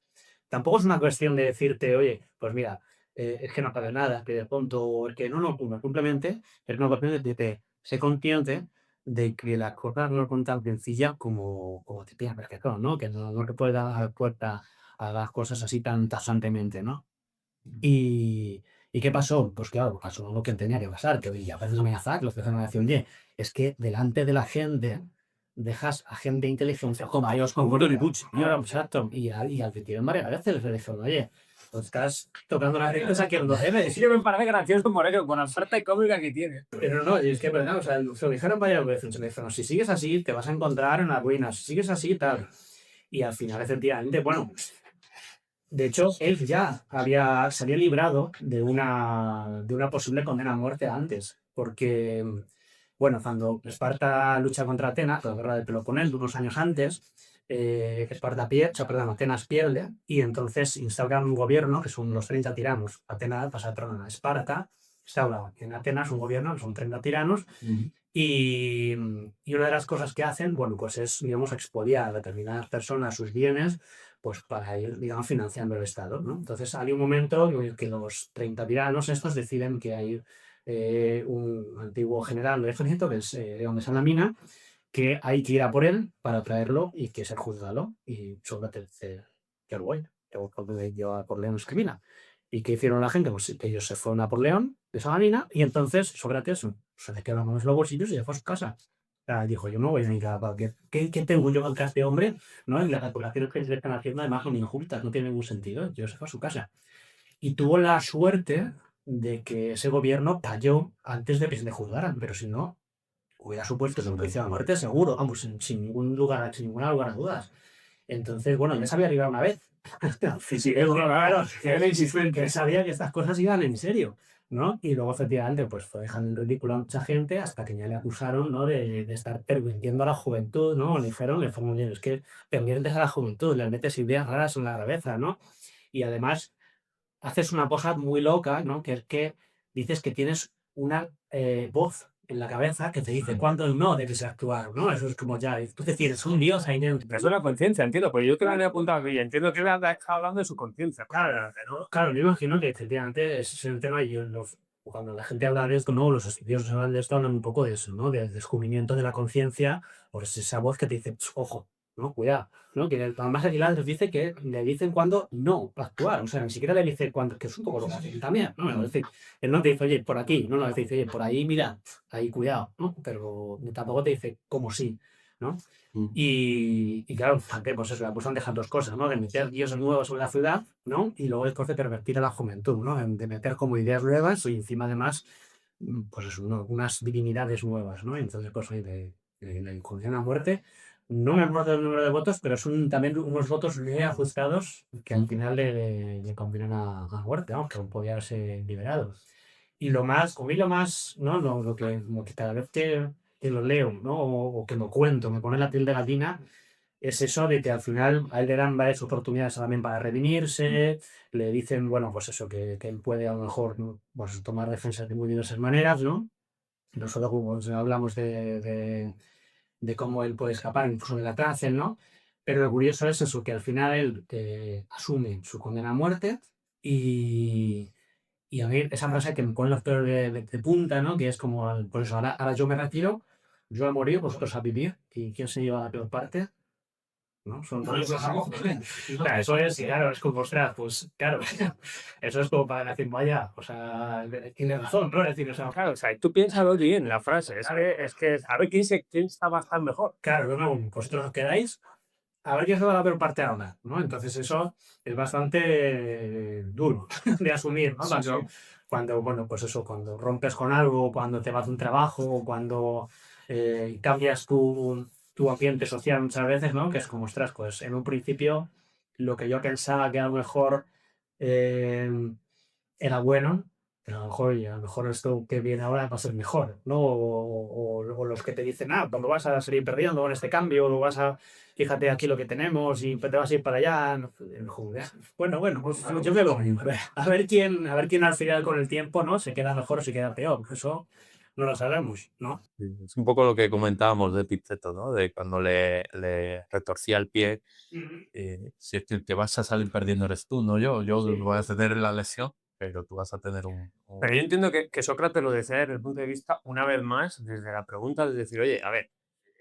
tampoco es una cuestión de decirte, oye, pues mira, es que no cabe nada, que de pronto, o es que no, simplemente es una cuestión de que sé consciente de que las cosas no son tan sencillas como te piensas que son, ¿no? Que no te puedes dar puerta a las cosas así tan tajantemente, ¿no? ¿Y qué pasó? Pues claro, pasó lo que tenía que pasar, que ya aparece una amenaza, que los empezaron a decir, oye, es que delante de la gente dejas a gente de inteligencia como ellos, como Gordon y Butch, exacto, y al tío varias veces le dijeron, oye, pues estás tocando las reglas a quien lo debes. Sí, me parece gracioso Moreno, con la oferta cómica que tiene. Pero no, y es que, verdad, o sea, se lo dijeron varias veces, le dijeron, si sigues así, te vas a encontrar en la ruina, si sigues así, tal. Y al final, efectivamente, bueno, de hecho, él ya se había librado de una posible condena a muerte antes, porque, bueno, cuando Esparta lucha contra Atenas, la guerra del Peloponeso, unos años antes, Atenas pierde y entonces instauran un gobierno que son los 30 tiranos. Atenas pasa el trono a Esparta, instaura en Atenas un gobierno que son 30 tiranos y una de las cosas que hacen, bueno, pues es, digamos, expoliar a determinadas personas sus bienes pues para ir, digamos, financiando el Estado, ¿no? Entonces hay un momento en el que los 30 tiranos estos deciden que hay un antiguo general del ejército, que es León de Salamina, que hay que ir a por él para traerlo y que ser juzgado. Y Sócrates dice, yo lo voy, yo a por León escribina. ¿Y qué hicieron la gente? Pues que ellos se fueron a por León de Salamina y entonces Sócrates se le quedaron los bolsillos y se fue a su casa. Dijo, yo no voy a ir a... ¿Qué tengo yo contra este hombre? ¿No? Y las calculaciones que se están haciendo además son injustas, no tiene ningún sentido. Yo se fue a su casa. Y tuvo la suerte de que ese gobierno cayó antes de que se le juzgaran, pero si no, hubiera supuesto sentencia de muerte seguro, vamos, sin ningún lugar, sin ningún lugar a dudas. Entonces, bueno, ya sabía arribar una vez. Sí, sí, Claro, era insistente. que sabía que estas cosas iban en serio, ¿no? Y luego, efectivamente, pues fue dejando en ridículo a mucha gente hasta que ya le acusaron, ¿no? De estar pervirtiendo a la juventud, ¿no? Le dijeron, es que perviertes a la juventud, les metes ideas raras en la cabeza, ¿no? Y además haces una cosa muy loca, ¿no? Que es que dices que tienes una voz en la cabeza que te dice cuándo no debes actuar, ¿no? Eso es como ya, tú decir, es un dios ahí dentro. Pero eso es la conciencia, entiendo, porque yo te lo había apuntado aquí, entiendo que él está hablando de su conciencia. Claro, ¿no? Claro, yo imagino que efectivamente ese es el tema y cuando la gente habla de esto, ¿no? Los estudiosos hablan de esto, hablan un poco de eso, ¿no? Del descubrimiento de la conciencia, o es esa voz que te dice, ojo, ¿no? Cuidado, ¿no? Que además aquí les dice que le dicen cuándo no actuar, o sea, ni siquiera le dice cuándo, que es un poco lo que hacen también, ¿no? Es decir, él no te dice, oye, por aquí, no, te dice, oye, por ahí, mira, ahí cuidado, ¿no? Pero tampoco te dice cómo sí, ¿no? Y claro, pues eso, pues han dejado dos cosas, ¿no? De meter dioses nuevos sobre la ciudad, ¿no? Y luego después de pervertir a la juventud, ¿no? De meter como ideas nuevas y encima además, pues eso, unas divinidades nuevas, ¿no? Entonces, pues ahí de la injunción a muerte. No me acuerdo del número de votos, pero son también unos votos muy ajustados que al final le convienen a muerte, ¿no? Que podía haberse liberado. Y lo más, como y lo más, ¿no? Lo que cada vez que lo leo, ¿no? O que lo cuento, me pone la piel de gallina, es eso de que al final a él le dan varias oportunidades también para redimirse, le dicen, bueno, pues eso, que él puede a lo mejor, ¿no? Pues tomar defensa de muy diversas maneras, ¿no? No solo como hablamos de cómo él puede escapar incluso de la cárcel, ¿no? Pero lo curioso es eso, que al final él asume su condena a muerte y a mí esa frase que me pone los pelos de punta, ¿no? Que es como, pues eso, ahora yo me retiro, yo a morir, vosotros a vivir, y quién se lleva la peor parte, ¿no? Claro, eso es, y claro, es como, ostras, pues claro, eso es como para decir, vaya, o sea, tiene razón, ¿no? Es decir, o sea, Claro, o sea, y tú piénsalo bien, la frase, es que a ver quién está bastante mejor. claro, no, vosotros os quedáis, a ver quién se va a la peor parte ahora, ¿no? Entonces eso es bastante duro de asumir, ¿no? Cuando, bueno, pues eso, cuando rompes con algo, cuando te vas de un trabajo, cuando cambias tu ambiente social muchas veces, ¿no? Que es como, ostras, pues en un principio lo que yo pensaba que a lo mejor eh, era bueno, pero a lo mejor, y a lo mejor esto que viene ahora va a ser mejor, ¿no? O los que te dicen, cuando vas a salir perdiendo con este cambio, o vas a, fíjate aquí lo que tenemos y te vas a ir para allá. No, joder. Bueno, pues yo me voy. A ver quién al final con el tiempo, ¿no? Se queda mejor o se queda peor. Eso no lo sabemos, ¿no? Sí, es un poco lo que comentábamos de Epicteto, ¿no? De cuando le retorcía el pie, si es que el que vas a salir perdiendo eres tú, no yo. Yo voy a tener la lesión, pero tú vas a tener Pero yo entiendo que Sócrates lo decía desde el punto de vista, una vez más, desde la pregunta de decir, oye, a ver,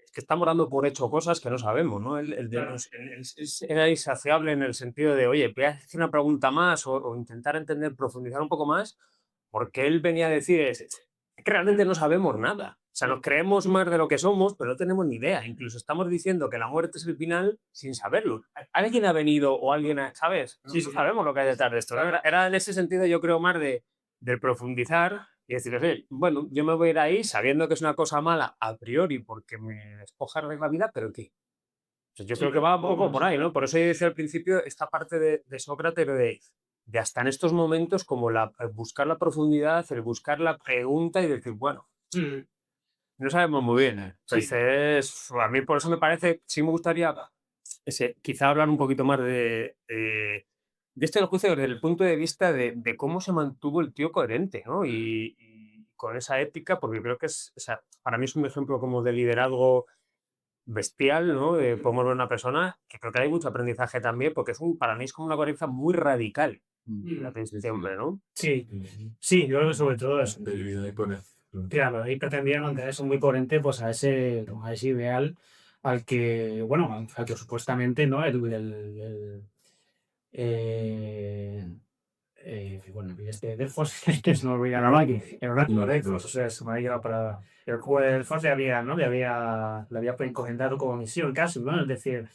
es que estamos dando por hecho cosas que no sabemos, ¿no? Era insaciable en el sentido de, oye, voy a hacer una pregunta más o intentar entender, profundizar un poco más, porque él venía a decir, es que realmente no sabemos nada. O sea, nos creemos más de lo que somos, pero no tenemos ni idea. Incluso estamos diciendo que la muerte es el final sin saberlo. ¿Alguien ha venido o alguien sabes? Sí, sabemos lo que hay detrás de esto. Era en ese sentido, yo creo, más de profundizar y decir, oye, bueno, yo me voy a ir ahí sabiendo que es una cosa mala a priori porque me despoja de la vida, pero ¿qué? O sea, yo creo que va un poco por ahí, ¿no? Por eso yo decía al principio esta parte de Sócrates de hasta en estos momentos como el buscar la profundidad, el buscar la pregunta y decir, bueno, no sabemos muy bien. Entonces, a mí por eso me parece, sí me gustaría quizá hablar un poquito más de este juicio desde el punto de vista de cómo se mantuvo el tío coherente, ¿no? Y con esa ética, porque creo que o sea, para mí es un ejemplo como de liderazgo bestial, ¿no? Podemos ver una persona que creo que hay mucho aprendizaje también, porque para mí es como una coherencia muy radical. la incertidumbre, ¿no? Sí, sí, yo creo que sobre todo eso. Claro, ahí pretendía mantener eso muy coherente pues a ese ideal al que, bueno, al que supuestamente, ¿no? Bueno, y este Delfos, que se me olvida la máquina, el oráculo de Delfos, o sea, se me ha llegado para el cual Delfos le había, ¿no? Le había encomendado como misión casi, ¿no? Es decir,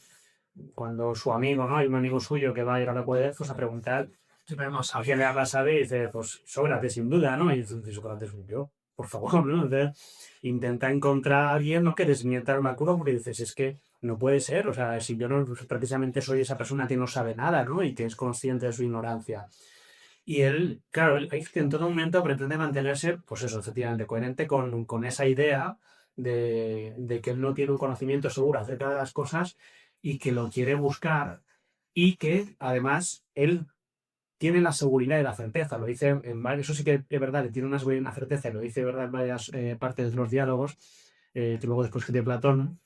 cuando su amigo, ¿no? Hay un amigo suyo que va a ir a la cueva de Delfos a preguntar a quién le habla saber y dice, pues Sócrates, sin duda, ¿no? Y dice Sócrates, yo, por favor, ¿no? Entonces, intenta encontrar a alguien, ¿no? Que desmienta el oráculo porque dices, es que no puede ser, o sea, si yo no precisamente soy esa persona que no sabe nada, ¿no? Y que es consciente de su ignorancia. Y él, claro, él en todo momento pretende mantenerse, pues eso, efectivamente, coherente con esa idea de que él no tiene un conocimiento seguro acerca de las cosas y que lo quiere buscar y que además él tiene la seguridad y la certeza, lo dice en varios, eso sí que es verdad, que tiene una certeza y lo dice de verdad en varias partes de los diálogos, que luego después que de Platón,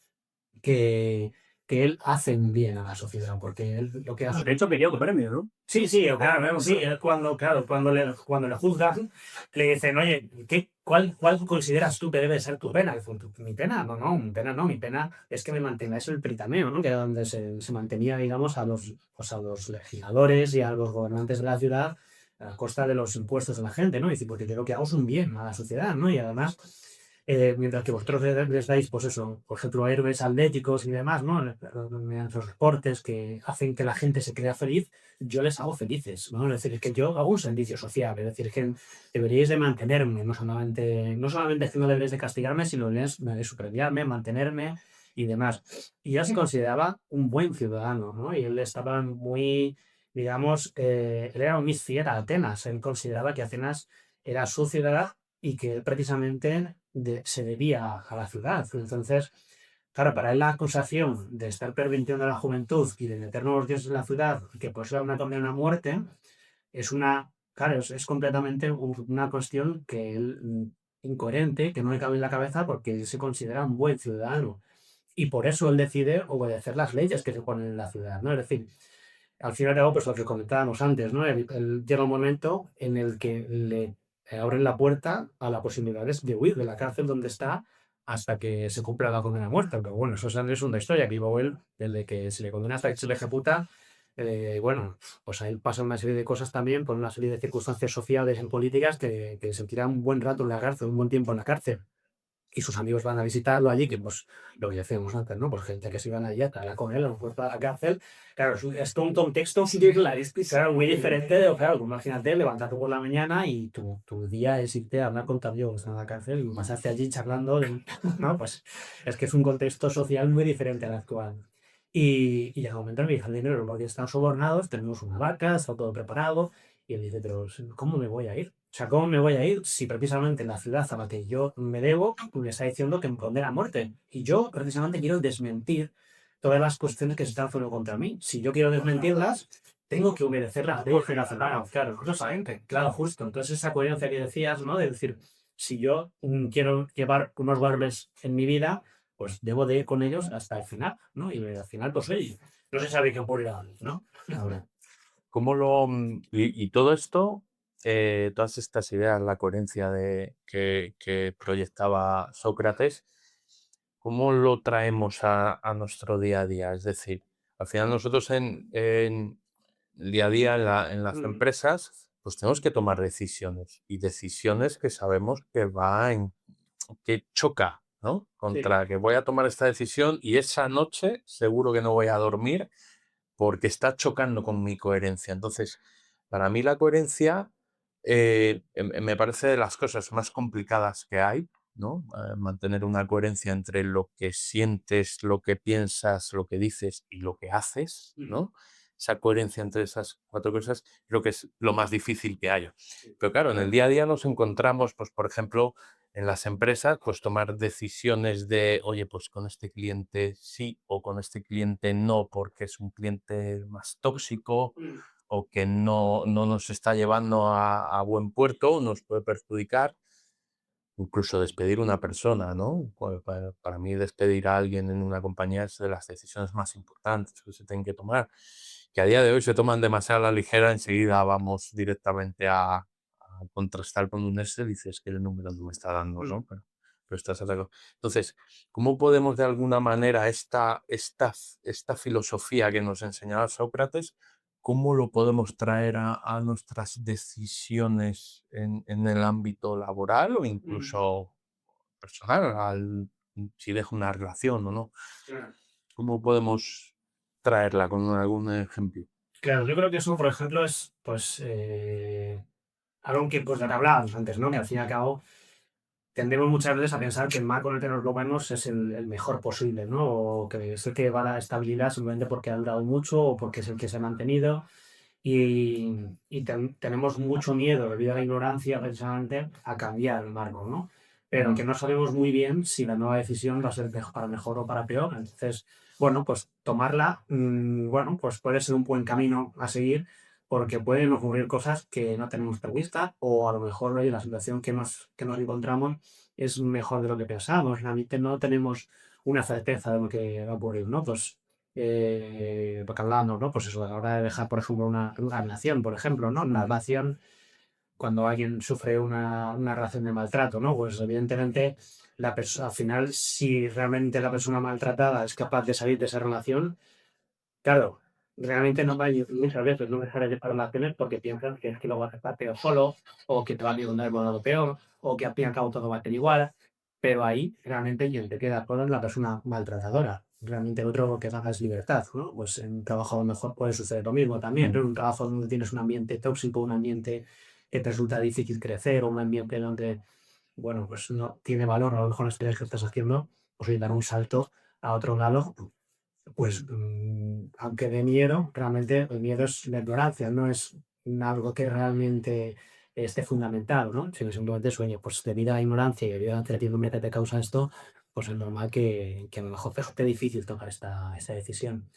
que, que él hace un bien a la sociedad, porque él lo que hace... De hecho, quería un premio, ¿no? Sí, sí, claro, sí, es cuando, claro, cuando le juzgan, le dicen, oye, ¿cuál consideras tú que debe ser tu pena? Dice, mi pena, mi pena es que me mantenga eso el pritameo, ¿no? Que era donde se mantenía, digamos, pues a los legisladores y a los gobernantes de la ciudad a costa de los impuestos de la gente, ¿no? Y dice, porque yo lo que hago es un bien a la sociedad, ¿no? Y además mientras que vosotros les dais, pues eso, por ejemplo, héroes atléticos y demás, ¿no? Mediante los deportes que hacen que la gente se crea feliz, yo les hago felices, ¿no? Es decir, es que yo hago un servicio social, es decir, que deberíais de mantenerme, no solamente es que no deberíais de castigarme, sino de superviarme, mantenerme y demás. Y ya se consideraba un buen ciudadano, ¿no? Y él estaba muy, digamos, él era un fiel a Atenas, él consideraba que Atenas era su ciudad y que precisamente se debía a la ciudad. Entonces, claro, para él la acusación de estar pervirtiendo la juventud y de meternos los dioses en la ciudad, que pues era una condena a muerte, es una, claro, es completamente una cuestión que él, incoherente, que no le cabe en la cabeza porque él se considera un buen ciudadano. Y por eso él decide obedecer las leyes que se ponen en la ciudad, ¿no? Es decir, al final de algo, pues lo que comentábamos antes, ¿no? Él llega un momento en el que le abren la puerta a la posibilidad de huir de la cárcel donde está hasta que se cumpla la condena a muerte. Pero bueno, eso es una historia que vivo él, desde que se le condena hasta que se le ejecuta. Bueno, pues a él pasa una serie de cosas también, por una serie de circunstancias sociales y políticas que se tira un buen rato en la cárcel, un buen tiempo en la cárcel y sus amigos van a visitarlo allí, que pues lo que decíamos antes, ¿no? Pues gente que se iban allí a estar con él, a lo mejor para la cárcel. Claro, es todo un contexto claro, muy diferente de, claro, imagínate, levantarte por la mañana y tu día es irte a hablar con tu amigo que está en la cárcel y pasarte allí charlando, ¿no? Pues es que es un contexto social muy diferente al actual. Y llega un momento en que el dinero, porque están sobornados, tenemos una vaca, está todo preparado, y él dice, pero ¿cómo me voy a ir? O sea, ¿cómo me voy a ir si precisamente en la ciudad a la que yo me debo me está diciendo que me condena a muerte? Y yo precisamente quiero desmentir todas las cuestiones que se están haciendo contra mí. Si yo quiero desmentirlas, tengo que obedecer las leyes nacionales. Claro, justamente, claro, justo. Entonces esa coherencia que decías, ¿no? De decir, si yo quiero llevar unos valores en mi vida, pues debo de ir con ellos hasta el final, ¿no? Y al final, pues oye, no se sabe qué ocurrirá, ¿no? Ahora. Y todo esto, todas estas ideas, la coherencia que proyectaba Sócrates, ¿cómo lo traemos a nuestro día a día? Es decir, al final nosotros en el día a día en las empresas, pues tenemos que tomar decisiones y decisiones que sabemos que choca, ¿no? Contra que voy a tomar esta decisión y esa noche seguro que no voy a dormir porque está chocando con mi coherencia. Entonces, para mí la coherencia me parece de las cosas más complicadas que hay, ¿no? Mantener una coherencia entre lo que sientes, lo que piensas, lo que dices y lo que haces, ¿no? Esa coherencia entre esas cuatro cosas creo que es lo más difícil que hay. Pero claro, en el día a día nos encontramos, pues, por ejemplo, en las empresas, pues tomar decisiones de, oye, pues con este cliente sí o con este cliente no, porque es un cliente más tóxico o que no nos está llevando a buen puerto, nos puede perjudicar, incluso despedir una persona, ¿no? Para mí despedir a alguien en una compañía es de las decisiones más importantes que se tienen que tomar. que a día de hoy se toman demasiado a la ligera, enseguida vamos directamente a contrastar con un Excel y dices que el número no me está dando, ¿no? Pero estás atacado. Entonces, ¿cómo podemos de alguna manera esta filosofía que nos enseñaba Sócrates, cómo lo podemos traer a nuestras decisiones en el ámbito laboral o incluso personal, si dejo una relación o no? ¿Cómo podemos traerla con algún ejemplo? Claro, yo creo que eso, por ejemplo, es pues algo que pues ya te hablábamos antes, ¿no? Que al fin y al cabo tendemos muchas veces a pensar que el mal con el que nos lo vemos es el mejor posible, ¿no? O que es el que va a la estabilidad simplemente porque ha durado mucho o porque es el que se ha mantenido. Tenemos mucho miedo, debido a la ignorancia, precisamente, a cambiar el marco, ¿no? Pero que no sabemos muy bien si la nueva decisión va a ser para mejor o para peor. Entonces, bueno, pues tomarla, bueno, pues puede ser un buen camino a seguir porque pueden ocurrir cosas que no tenemos previstas o a lo mejor oye, la situación que nos encontramos es mejor de lo que pensábamos. Realmente no tenemos una certeza de lo que va a ocurrir, ¿no? Pues porque hablando, ¿no? Pues eso, a la hora de dejar, por ejemplo, una relación, por ejemplo, ¿no? Una relación, cuando alguien sufre una relación de maltrato, ¿no? Pues evidentemente la persona, al final, si realmente la persona maltratada es capaz de salir de esa relación, claro, realmente no va a ir muchas veces, no dejar de relaciones porque piensas que es que lo vas a estar peor solo, o que te va a encontrar por lado peor, o que al fin y al cabo todo va a ser igual, pero ahí realmente quien te queda con es la persona maltratadora. Realmente el otro que haga es libertad, ¿no? Pues en un trabajo a lo mejor puede suceder lo mismo también, ¿no? En un trabajo donde tienes un ambiente tóxico, un ambiente que te resulta difícil crecer, o un ambiente donde, bueno, pues no tiene valor a lo mejor las tareas que estás haciendo, pues oye, dar un salto a otro lado pues, aunque de miedo, realmente el miedo es la ignorancia, no es algo que realmente esté fundamentado, ¿no? Sino simplemente sueño, pues debido a la ignorancia y debido a la incertidumbre que te causa esto, pues es normal que a lo mejor te resulte difícil tomar esta decisión.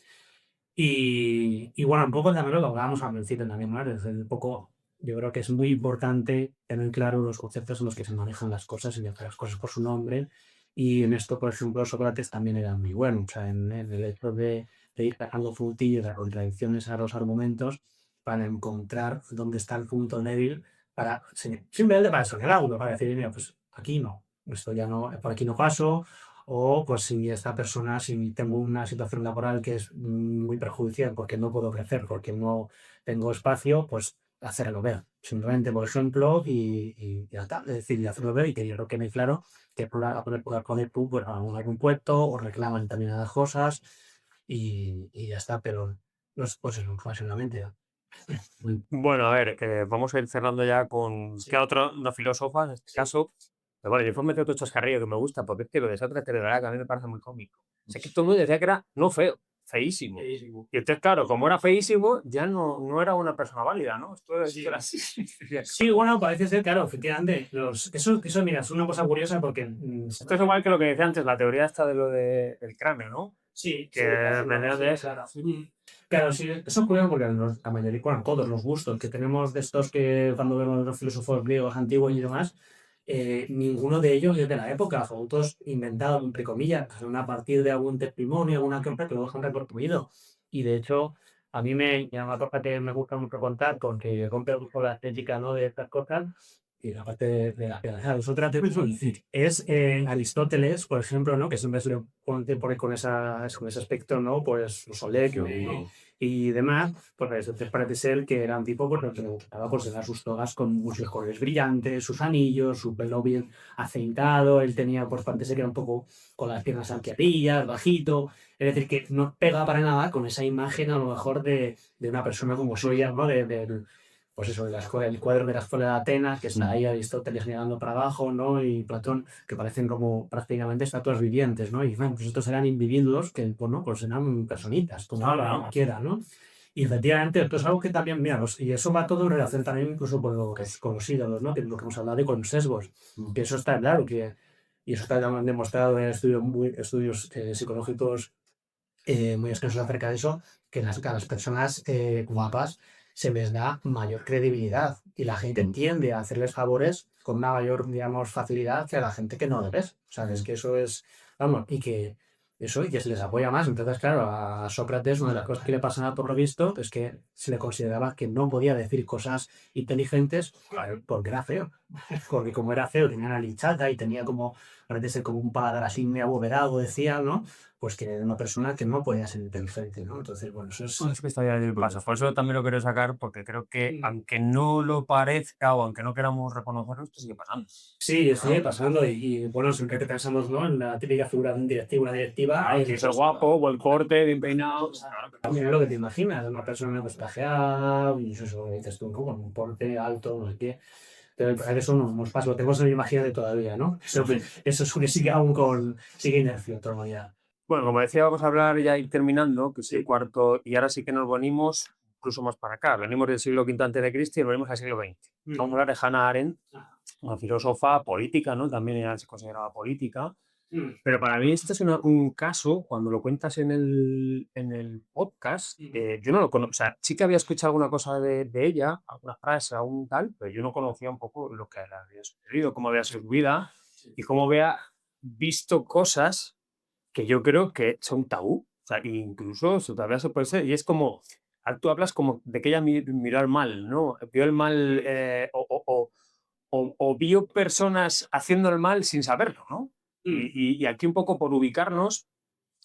Y bueno, un poco también lo que hablábamos al principio también, ¿no? Desde un poco, yo creo que es muy importante tener claro los conceptos en los que se manejan las cosas y llamar las cosas por su nombre. Y en esto, por ejemplo, Sócrates también era muy bueno, o sea, en el hecho de ir sacando frutillas, las contradicciones a los argumentos para encontrar dónde está el punto débil, para, simplemente para señalarlo, para decir, mira, pues aquí no, esto ya no, por aquí no paso, o pues si esta persona, si tengo una situación laboral que es muy perjudicial porque no puedo crecer, porque no tengo espacio, pues hacerlo ver. Simplemente, por ejemplo, y ya está. Es decir, y hacerlo ver y que yo creo que me claro que a poder tú pues, algún puesto o reclaman determinadas cosas y ya está. Pero no es pues eso, fácilmente. Bueno, a ver, vamos a ir cerrando ya con Sí. qué otro, una filósofa en este caso. Pero bueno, yo fue meter otro chascarrillo que me gusta, porque es que lo de Sócrates de verdad que a mí me parece muy cómico. Sé que todo el mundo decía que era no feo, feísimo. Feísimo. Y entonces, claro, como era feísimo, ya no era una persona válida, ¿no? Esto era así. Sí, bueno, parece ser, claro, efectivamente. Eso, mira, es una cosa curiosa porque Esto es igual que lo que decía antes, la teoría esta de lo del cráneo, ¿no? sí, Que venía de eso. claro. Claro, sí, eso es curioso porque la mayoría, bueno, todos los gustos que tenemos de estos que cuando vemos los filósofos griegos antiguos y demás, ninguno de ellos es de la época, son todos inventados, entre comillas, son a partir de algún testimonio, alguna cosa que lo dejan reconstruido. Y de hecho, a mí me llama una cosa que me gusta mucho contar, porque rompe un poco la estética, ¿no? de estas cosas, y la parte de la de los otros es Aristóteles, por ejemplo, ¿no? Que siempre se le pone con ese aspecto, ¿no? Pues Solecio y demás, pues entonces parece ser que era un tipo pues, que le gustaba pues, llevar sus togas con muchos colores brillantes, sus anillos, su pelo bien aceitado, él tenía, por parte ser que era un poco con las piernas arqueadillas, bajito, es decir, que no pega para nada con esa imagen a lo mejor de una persona como suya, ¿no? Pues eso, el cuadro de la escuela de Atenas, que está ahí Aristóteles mirando para abajo, ¿no? Y Platón, que parecen como prácticamente estatuas vivientes, ¿no? Y bueno, pues estos eran individuos que, bueno, pues eran personitas, como cualquiera, ¿no? Y efectivamente, esto es algo que también, mira, y eso va todo en relación también incluso con, lo que es, con los ídolos, ¿no? Que es lo que hemos hablado de con los sesgos, que eso está claro, y eso está demostrado en estudios psicológicos muy extensos acerca de eso, que a las personas guapas se les da mayor credibilidad y la gente tiende a hacerles favores con una mayor, digamos, facilidad que a la gente que no lo ves. O sea, es que eso es, vamos, y que eso y que se les apoya más. Entonces, claro, a Sócrates una de las cosas que le pasaba por lo visto es que se le consideraba que no podía decir cosas inteligentes porque era feo. Porque como era feo, tenía una linchata y tenía como, parece ser como un paladar así muy abovedado, decía, ¿no? Pues que era una persona que no podía ser inteligente, ¿no? Entonces, bueno, eso es... Bueno, es que está ya de paso. Por eso también lo quiero sacar, porque creo que, aunque no lo parezca o aunque no queramos reconocerlo, esto sigue pasando. Sí, sigue pasando bueno, siempre que pensamos, ¿no? En la típica figura de un directivo, una directiva, Hay que ser guapo, o el corte, bien peinado. mira lo que te imaginas, una persona pues trajeada, y eso dices tú, ¿no? Con un porte alto, no sé qué. Pero eso no nos pasa, lo tenemos en la imaginación todavía, ¿no? Eso es que sigue aún sigue inercia todavía. Bueno, como decía, vamos a hablar ya ir terminando, que es el cuarto, y ahora sí que nos venimos incluso más para acá. Venimos del siglo V antes de Cristo y venimos al siglo XX. Vamos a hablar de Hannah Arendt, una filósofa política, ¿no? También ella se consideraba política. Pero para mí este es un caso, cuando lo cuentas en el podcast, yo no lo conozco, o sea, sí que había escuchado alguna cosa de ella, alguna frase, algún tal, pero yo no conocía un poco lo que le había sucedido, cómo había sido su vida y cómo había visto cosas que yo creo que son tabú. O sea, incluso eso todavía se puede ser, y es como, tú hablas como de que ella miró el mal, ¿no? Vio el mal o vio personas haciendo el mal sin saberlo, ¿no? Y aquí un poco por ubicarnos,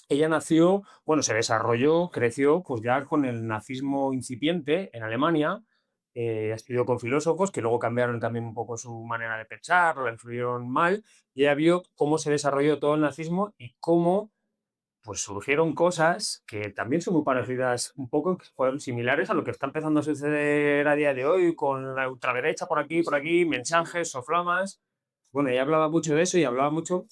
ella nació, bueno, se desarrolló, creció pues ya con el nazismo incipiente en Alemania, estudió con filósofos que luego cambiaron también un poco su manera de pensar, la influyeron mal, y ella vio cómo se desarrolló todo el nazismo y cómo pues surgieron cosas que también son muy parecidas, un poco fueron similares a lo que está empezando a suceder a día de hoy con la ultraderecha por aquí, mensajes, soflamas. Bueno, ella hablaba mucho de eso y hablaba mucho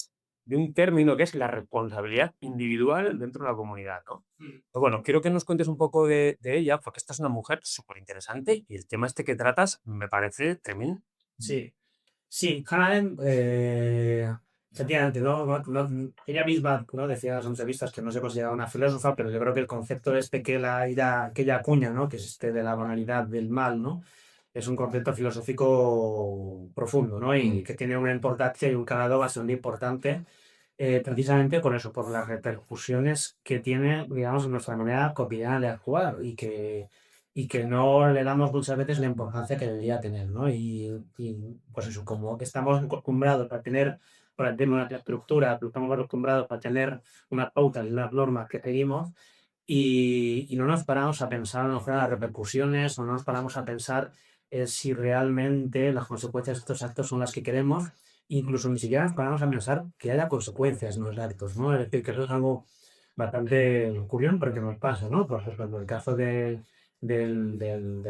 de un término que es la responsabilidad individual dentro de la comunidad, ¿no? Pero bueno, quiero que nos cuentes un poco de ella, porque esta es una mujer súper interesante y el tema este que tratas me parece tremendo. Sí, sí, Hannah Arendt, efectivamente, ella misma, ¿no? Decía en las entrevistas que no se consideraba una filósofa, pero yo creo que el concepto este que ella acuña, ¿no? Que es este de la banalidad del mal, ¿no? Es un concepto filosófico profundo, ¿no? Y que tiene una importancia y un calado bastante importante, precisamente por eso, por las repercusiones que tiene, digamos, en nuestra manera cotidiana de actuar y que no le damos muchas veces la importancia que debería tener, ¿no? Pues eso, como que estamos acostumbrados para tener una estructura, estamos acostumbrados para tener unas pautas y unas normas que seguimos y no nos paramos a pensar a lo mejor en las repercusiones, o no nos paramos a pensar si realmente las consecuencias de estos actos son las que queremos, incluso ni siquiera nos paramos a pensar que haya consecuencias en los actos, ¿no? Es decir, que eso es algo bastante curioso porque nos pasa, ¿no? Por ejemplo, el caso del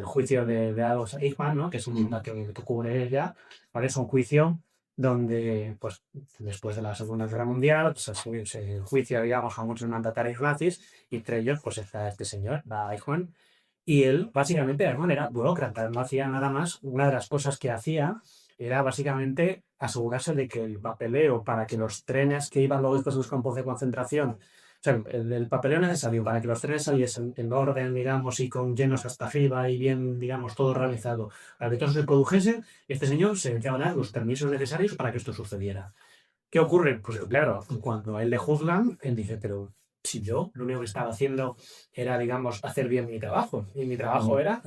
juicio de Adolf Eichmann, ¿no? Que es un tema que cubre ella, ¿vale? Es un juicio donde, pues, después de la Segunda Guerra Mundial, pues, se juicia, digamos, a muchos mandatarios nazis, y entre ellos, pues, está este señor, la Eichmann, y él, básicamente, Eichmann era burócrata, no hacía nada más. Una de las cosas que hacía era, básicamente, asegurarse de que el papeleo para que los trenes que iban luego después a los campos de concentración, o sea, el papeleo necesario para que los trenes saliesen en orden, digamos, y con llenos hasta arriba y bien, digamos, todo organizado, para que todo se produjese, este señor se encargaba de dar los permisos necesarios para que esto sucediera. ¿Qué ocurre? Pues claro, cuando a él le juzgan, él dice, pero si yo lo único que estaba haciendo era, digamos, hacer bien mi trabajo, y mi trabajo era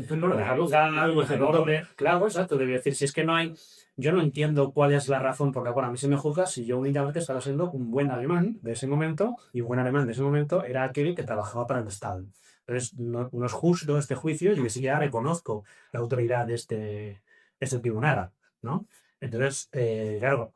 claro, exacto, debe decir, si es que no hay, yo no entiendo cuál es la razón por la cual a mí se me juzga si yo únicamente estaba siendo un buen alemán de ese momento, y un buen alemán de ese momento era aquel que trabajaba para el Estado. Entonces, no es justo este juicio, yo que siquiera reconozco la autoridad de este tribunal, ¿no? Entonces, claro,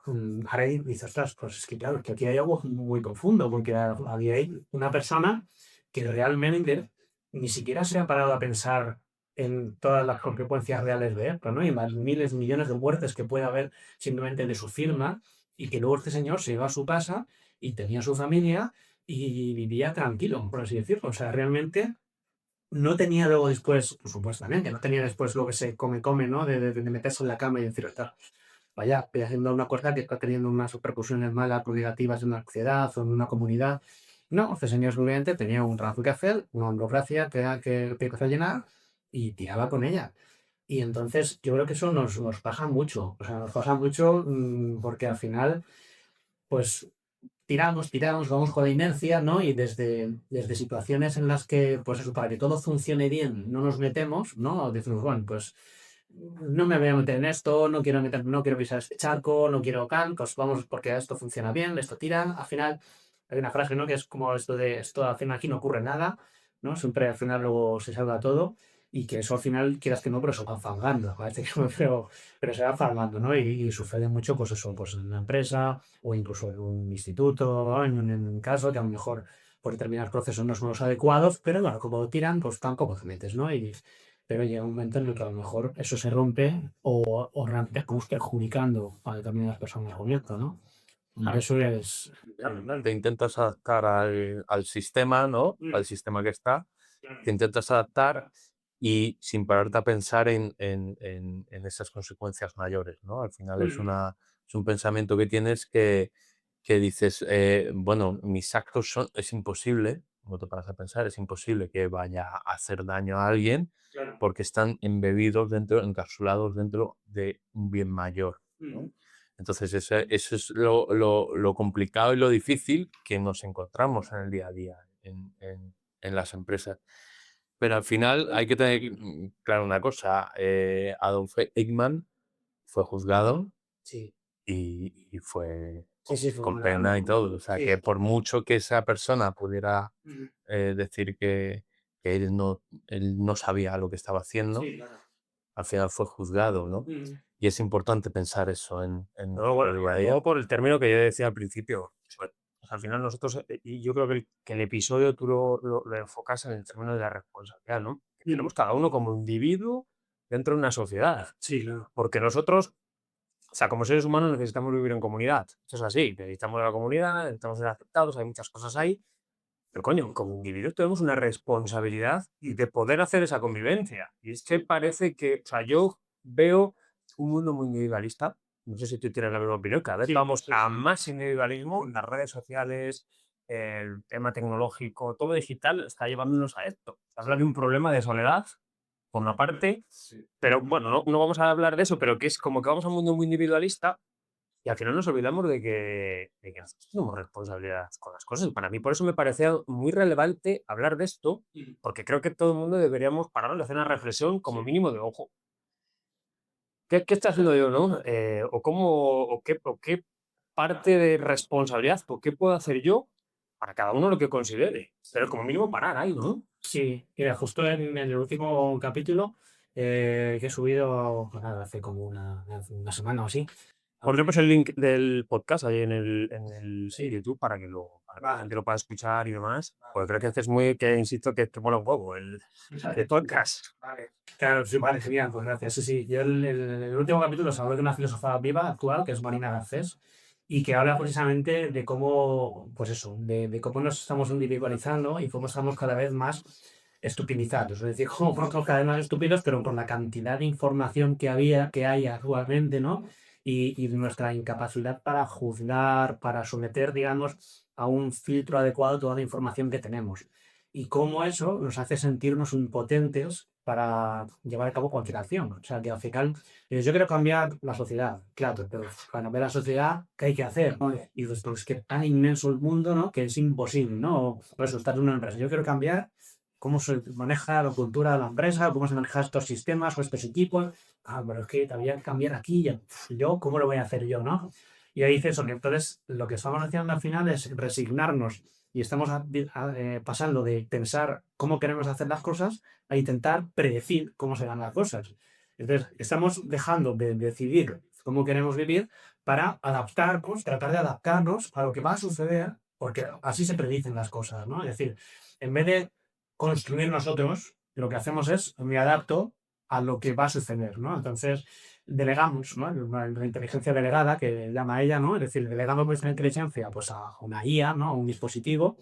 Harry dice, ostras, pues es que claro, que aquí hay algo muy profundo, porque había ahí una persona que realmente ni siquiera se ha parado a pensar en todas las consecuencias reales de esto, ¿no? Y más miles, millones de muertes que puede haber simplemente de su firma, y que luego este señor se iba a su casa y tenía su familia y vivía tranquilo, por así decirlo. O sea, realmente no tenía luego después, pues, supuestamente, no tenía después lo que se come, ¿no? De meterse en la cama y decir, "Ostras, vaya, estoy haciendo una cosa que está teniendo unas repercusiones malas o negativas en una sociedad o en una comunidad". No, este señor simplemente tenía un trabajo que hacer, una burocracia que hacer llenar, y tiraba con ella. Y entonces yo creo que eso nos pasa mucho, o sea, nos pasa mucho, porque al final, pues tiramos, vamos con la inercia, ¿no? Y desde situaciones en las que, pues eso, para que todo funcione bien, no nos metemos, ¿no? Decimos, bueno, pues no me voy a meter en esto, no quiero pisar este charco, no quiero pues vamos porque esto funciona bien, esto tira. Al final, hay una frase, ¿no? Que es como esto de, esto al final aquí no ocurre nada, ¿no? Siempre al final luego se salva todo y que eso al final, quieras que no, pero se va fangando, parece que pero se va fangando, ¿no? Y sucede mucho, pues eso, pues en una empresa o incluso en un instituto, ¿no? En un caso que a lo mejor por determinados procesos no son los adecuados, pero bueno, como tiran, pues tampoco te metes, ¿no? Pero llega un momento en el que a lo mejor eso se rompe o realmente acabas perjudicando a determinadas personas o objetos, ¿no? Y eso es... Te intentas adaptar al sistema, ¿no? Al sistema que está, te intentas adaptar y sin pararte a pensar en esas consecuencias mayores, ¿no? Al final es un pensamiento que tienes que dices, bueno, mis actos es imposible, no te paras a pensar, es imposible que vaya a hacer daño a alguien porque están embebidos dentro, encapsulados dentro de un bien mayor, ¿no? Entonces, eso es lo complicado y lo difícil que nos encontramos en el día a día en las empresas. Pero al final hay que tener claro una cosa, Adolf Eichmann fue juzgado Sí, y fue sí, fue con una... pena y todo. O sea, Sí. que por mucho que esa persona pudiera decir que él no sabía lo que estaba haciendo, Sí, claro. al final fue juzgado, ¿no? Y es importante pensar eso en No, bueno, el día a día. luego por el término que yo decía al principio. Pues, al final nosotros, y yo creo que el episodio tú lo enfocas en el término de la responsabilidad, ¿no? Que tenemos cada uno como individuo dentro de una sociedad. Sí, claro. Porque nosotros, o sea, como seres humanos necesitamos vivir en comunidad. Eso es así, necesitamos la comunidad, necesitamos ser aceptados, hay muchas cosas ahí. Pero coño, como individuos tenemos una responsabilidad de poder hacer esa convivencia. Y es que parece que, o sea, yo veo un mundo muy individualista. No sé si tú tienes la misma opinión. Cada vez vamos a más individualismo. Las redes sociales, el tema tecnológico, todo digital está llevándonos a esto. Habla de un problema de soledad, por una parte, pero bueno, no vamos a hablar de eso, pero que es como que vamos a un mundo muy individualista y al final nos olvidamos de que nosotros tenemos responsabilidad con las cosas. Para mí, por eso me parecía muy relevante hablar de esto, porque creo que todo el mundo deberíamos pararnos y hacer una reflexión como mínimo de ojo. ¿Qué está haciendo yo, no? O qué parte de responsabilidad, o qué puedo hacer yo para cada uno lo que considere. Pero como mínimo parar ahí, ¿no? Sí, mira, justo en el último capítulo que he subido pues nada, hace como una semana o así. Pondremos el link del podcast ahí en el YouTube para que la gente lo pueda escuchar y demás. Porque creo que haces insisto, que te mola un huevo el podcast. Vale. Claro, sí, vale, genial, pues gracias. Sí, sí, yo el último capítulo se habló de una filósofa viva actual, que es Marina Garcés, y que habla precisamente de cómo, pues eso, de cómo nos estamos individualizando y cómo estamos cada vez más estupidizados. Es decir, cómo somos cada vez más estúpidos, pero con la cantidad de información que hay actualmente, ¿no? Y nuestra incapacidad para juzgar, para someter, digamos, a un filtro adecuado toda la información que tenemos y cómo eso nos hace sentirnos impotentes para llevar a cabo cualquier acción. O sea, que al final, yo quiero cambiar la sociedad, claro, pero para cambiar la sociedad, ¿qué hay que hacer? ¿No? Y pues, es que es tan inmenso el mundo, ¿no? Que es imposible, ¿no? Por eso, estás en una empresa. Yo quiero cambiar cómo se maneja la cultura de la empresa, cómo se manejan estos sistemas o estos equipos. Ah, pero es que todavía cambiar aquí, yo, ¿cómo lo voy a hacer yo, no? Y ahí dice eso, que entonces lo que estamos haciendo al final es resignarnos y estamos pasando de pensar cómo queremos hacer las cosas a intentar predecir cómo serán las cosas. Entonces, estamos dejando de decidir cómo queremos vivir para adaptarnos, tratar de adaptarnos a lo que va a suceder, porque así se predicen las cosas, ¿no? Es decir, en vez de construir nosotros, lo que hacemos es me adapto a lo que va a suceder, ¿no? Entonces, delegamos, ¿no? La inteligencia delegada, que llama ella, ¿no? Es decir, delegamos nuestra inteligencia pues, a una IA, ¿no? A un dispositivo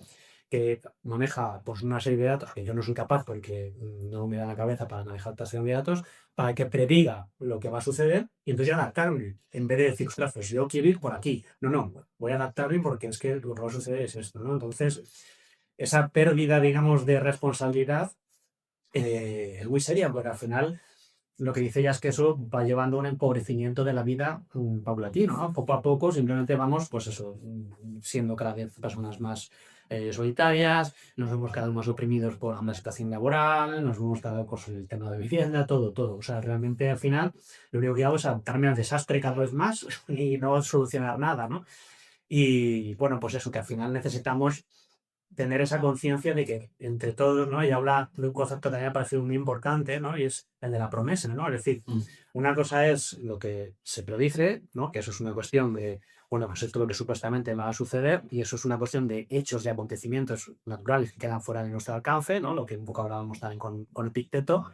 que maneja pues, una serie de datos que yo no soy capaz porque no me da la cabeza para manejar esta serie de datos, para que prediga lo que va a suceder y entonces adaptarme. En vez de decir, ostras, pues yo quiero ir por aquí. No, voy a adaptarme porque es que lo que va a suceder es esto, ¿no? Entonces, esa pérdida, digamos, de responsabilidad es muy seria, porque al final lo que dice ella es que eso va llevando a un empobrecimiento de la vida paulatino, ¿no? Poco a poco simplemente vamos, pues eso, siendo cada vez personas más solitarias, nos vemos cada vez más oprimidos por una situación laboral, nos vemos cada vez por el tema de vivienda, todo, todo. O sea, realmente al final lo único que hago es adaptarme al desastre cada vez más y no solucionar nada, ¿no? Y bueno, pues eso, que al final necesitamos tener esa conciencia de que entre todos, ¿no? Y habla de un concepto que a mí me parece muy importante, ¿no? Y es el de la promesa, ¿no? Es decir, una cosa es lo que se predice, ¿no? Que eso es una cuestión de, bueno, pues esto es lo que supuestamente va a suceder y eso es una cuestión de hechos, de acontecimientos naturales que quedan fuera de nuestro alcance, ¿no? Lo que un poco hablábamos también con Epicteto.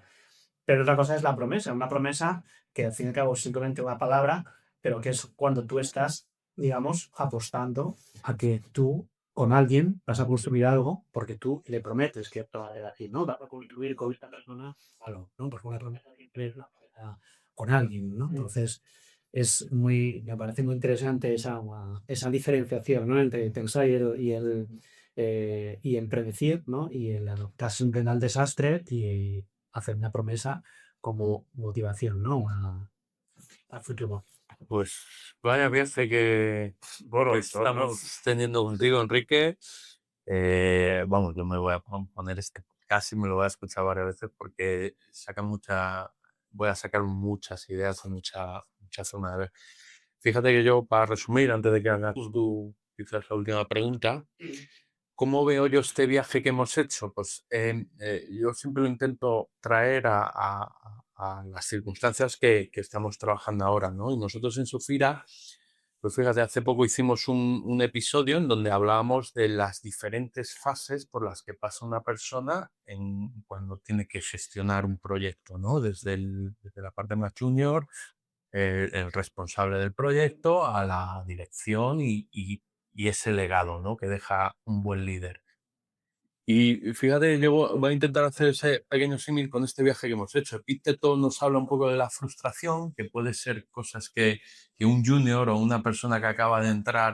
Pero otra cosa es la promesa, una promesa que al fin y al cabo es simplemente una palabra, pero que es cuando tú estás, digamos, apostando a que tú con alguien vas a construir algo porque tú le prometes que esto va a decir, no, vas a construir con esta persona algo, ¿no? Porque una promesa siempre es una promesa con alguien, ¿no? Entonces, me parece muy interesante esa diferenciación, ¿no? Entre pensar y el predecir, ¿no? Y el adoptar siempre al desastre y hacer una promesa como motivación, ¿no? Al futuro. Pues vaya viaje que Bueno, estamos teniendo contigo, Enrique. Vamos, yo me voy a poner este casi me lo voy a escuchar varias veces porque voy a sacar muchas ideas y mucha zona de ver. Fíjate que yo, para resumir, antes de que hagas tú quizás la última pregunta, ¿cómo veo yo este viaje que hemos hecho? Pues yo siempre lo intento traer a las circunstancias que estamos trabajando ahora, ¿no? Y nosotros en Sofira, pues fíjate, hace poco hicimos un episodio en donde hablábamos de las diferentes fases por las que pasa una persona cuando tiene que gestionar un proyecto, ¿no? Desde la parte más junior, el responsable del proyecto, a la dirección y ese legado, ¿no? Que deja un buen líder. Y fíjate, yo voy a intentar hacer ese pequeño símil con este viaje que hemos hecho. Epicteto nos habla un poco de la frustración, que puede ser cosas que un junior o una persona que acaba de entrar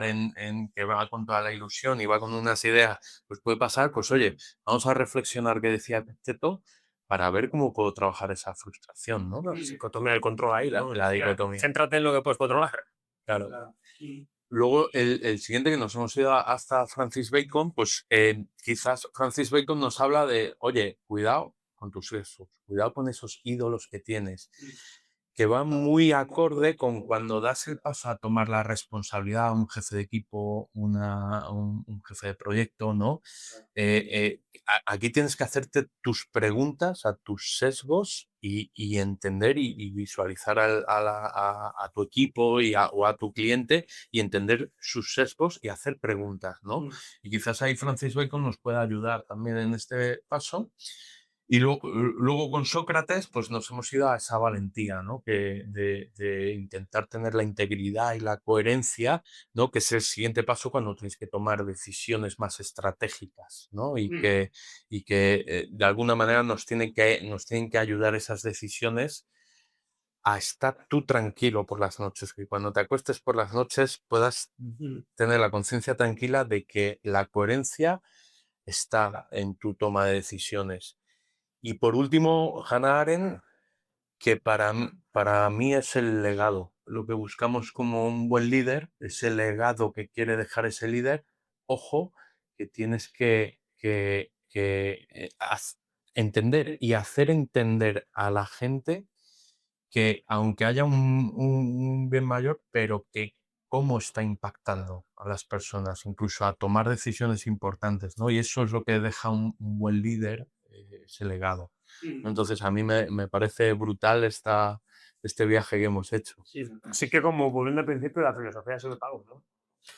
que va con toda la ilusión y va con unas ideas, pues puede pasar. Pues oye, vamos a reflexionar qué decía Epicteto para ver cómo puedo trabajar esa frustración, ¿no? La dicotomía del control ahí, ¿no? La dicotomía. Céntrate en lo que puedes controlar. Claro. Luego, el siguiente que nos hemos ido hasta Francis Bacon, pues quizás Francis Bacon nos habla de, oye, cuidado con tus sesgos, cuidado con esos ídolos que tienes, que van muy acorde con cuando das el paso a tomar la responsabilidad a un jefe de equipo, un jefe de proyecto, ¿no? Aquí tienes que hacerte tus preguntas a tus sesgos y entender y visualizar a tu equipo o a tu cliente y entender sus sesgos y hacer preguntas, ¿no? Y quizás ahí Francis Bacon nos pueda ayudar también en este paso. Y luego con Sócrates, pues nos hemos ido a esa valentía, ¿no? De intentar tener la integridad y la coherencia, ¿no? Que es el siguiente paso cuando tienes que tomar decisiones más estratégicas, ¿no? Y que de alguna manera nos tienen que ayudar esas decisiones a estar tú tranquilo por las noches, que cuando te acuestes por las noches puedas tener la conciencia tranquila de que la coherencia está en tu toma de decisiones. Y por último, Hannah Arendt, que para mí es el legado. Lo que buscamos como un buen líder, ese legado que quiere dejar ese líder. Ojo, que tienes que entender y hacer entender a la gente que aunque haya un bien mayor, pero que cómo está impactando a las personas, incluso a tomar decisiones importantes, ¿no? Y eso es lo que deja un buen líder, ese legado. Entonces, a mí me parece brutal este viaje que hemos hecho. Así que, como volviendo al principio, la filosofía es el pago, ¿no?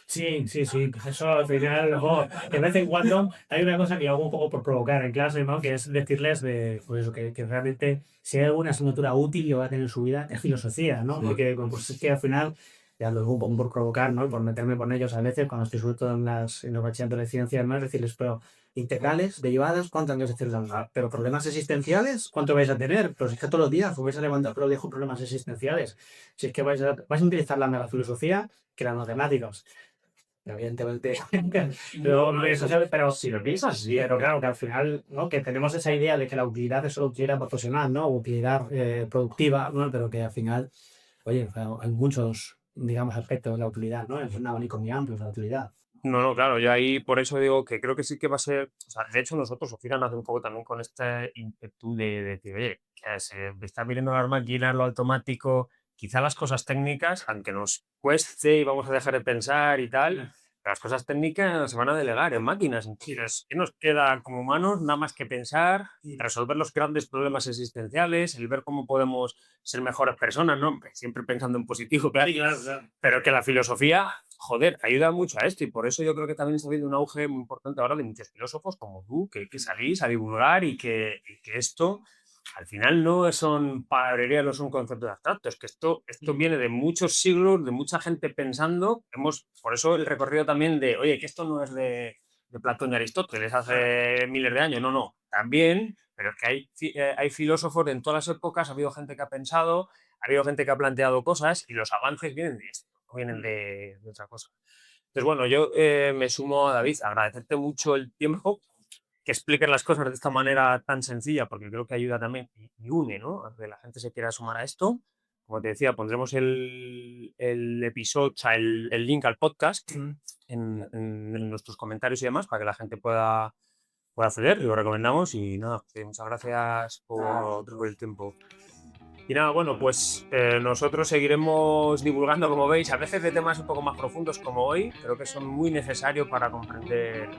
Sí, sí, sí. Eso al final, luego, de vez en cuando hay una cosa que yo hago un poco por provocar en clase, ¿no? Que es decirles pues eso, que realmente si hay alguna asignatura útil que va a tener en su vida es filosofía, ¿no? Porque pues, es que al final, ya lo digo un poco por provocar, ¿no? Por meterme con ellos a veces, cuando estoy sobre todo en los bachilleratos de ciencia y demás, decirles, pero integrales, derivadas, ¿cuánto han de hacer? Pero problemas existenciales, ¿cuánto vais a tener? Pero si es que todos los días os vais a levantar, pero dejo problemas existenciales. Si es que vais a utilizar la filosofía que las matemáticas. evidentemente. pero si lo piensas, sí, pero claro, que al final, ¿no? Que tenemos esa idea de que la utilidad es solo utilidad profesional, ¿no? Utilidad productiva, ¿no? Pero que al final, oye, hay muchos, digamos, aspectos de la utilidad, ¿no? Es un abanico muy amplio de la utilidad. No, claro, yo ahí por eso digo que creo que sí que va a ser, o sea, de hecho nosotros, Sofía, nace un poco también con este ímpetu de decir, oye, que se está viniendo las máquinas, lo automático, quizá las cosas técnicas, aunque nos cueste y vamos a dejar de pensar y tal, las cosas técnicas se van a delegar en máquinas. Entonces, ¿qué nos queda como humanos? Nada más que pensar, resolver los grandes problemas existenciales, el ver cómo podemos ser mejores personas, ¿no? Siempre pensando en positivo, claro, pero que la filosofía, joder, ayuda mucho a esto y por eso yo creo que también está habiendo un auge muy importante ahora de muchos filósofos como tú, que salís a divulgar y que esto al final no son palabrerías, no son conceptos abstractos, que esto viene de muchos siglos, de mucha gente pensando. Por eso el recorrido también de, oye, que esto no es de Platón y Aristóteles hace miles de años, no, también, pero que hay filósofos en todas las épocas, ha habido gente que ha pensado, ha habido gente que ha planteado cosas y los avances vienen de esto, no vienen de otra cosa. Entonces, bueno, yo me sumo a David, agradecerte mucho el tiempo, que expliquen las cosas de esta manera tan sencilla, porque creo que ayuda también y une, ¿no? A que la gente se quiera sumar a esto. Como te decía, pondremos el episodio, o sea, el link al podcast en nuestros comentarios y demás para que la gente pueda acceder. Lo recomendamos y nada, muchas gracias por el tiempo. Y nada, bueno, pues nosotros seguiremos divulgando, como veis, a veces de temas un poco más profundos como hoy. Creo que son muy necesarios para comprender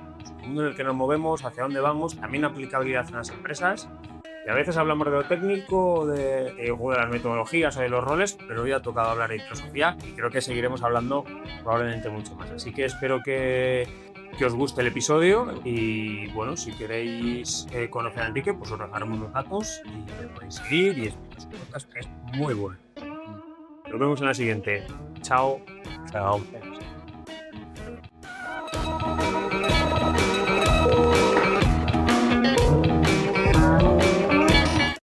el mundo en el que nos movemos, hacia dónde vamos, también aplicabilidad en las empresas. Y a veces hablamos de lo técnico, de las metodologías o de los roles, pero hoy ha tocado hablar de filosofía y creo que seguiremos hablando probablemente mucho más. Así que espero que os guste el episodio y bueno, si queréis conocer a Enrique, pues os dejaremos los datos y le podéis seguir y es un podcast que es muy bueno. Nos vemos en la siguiente. Chao. Chao.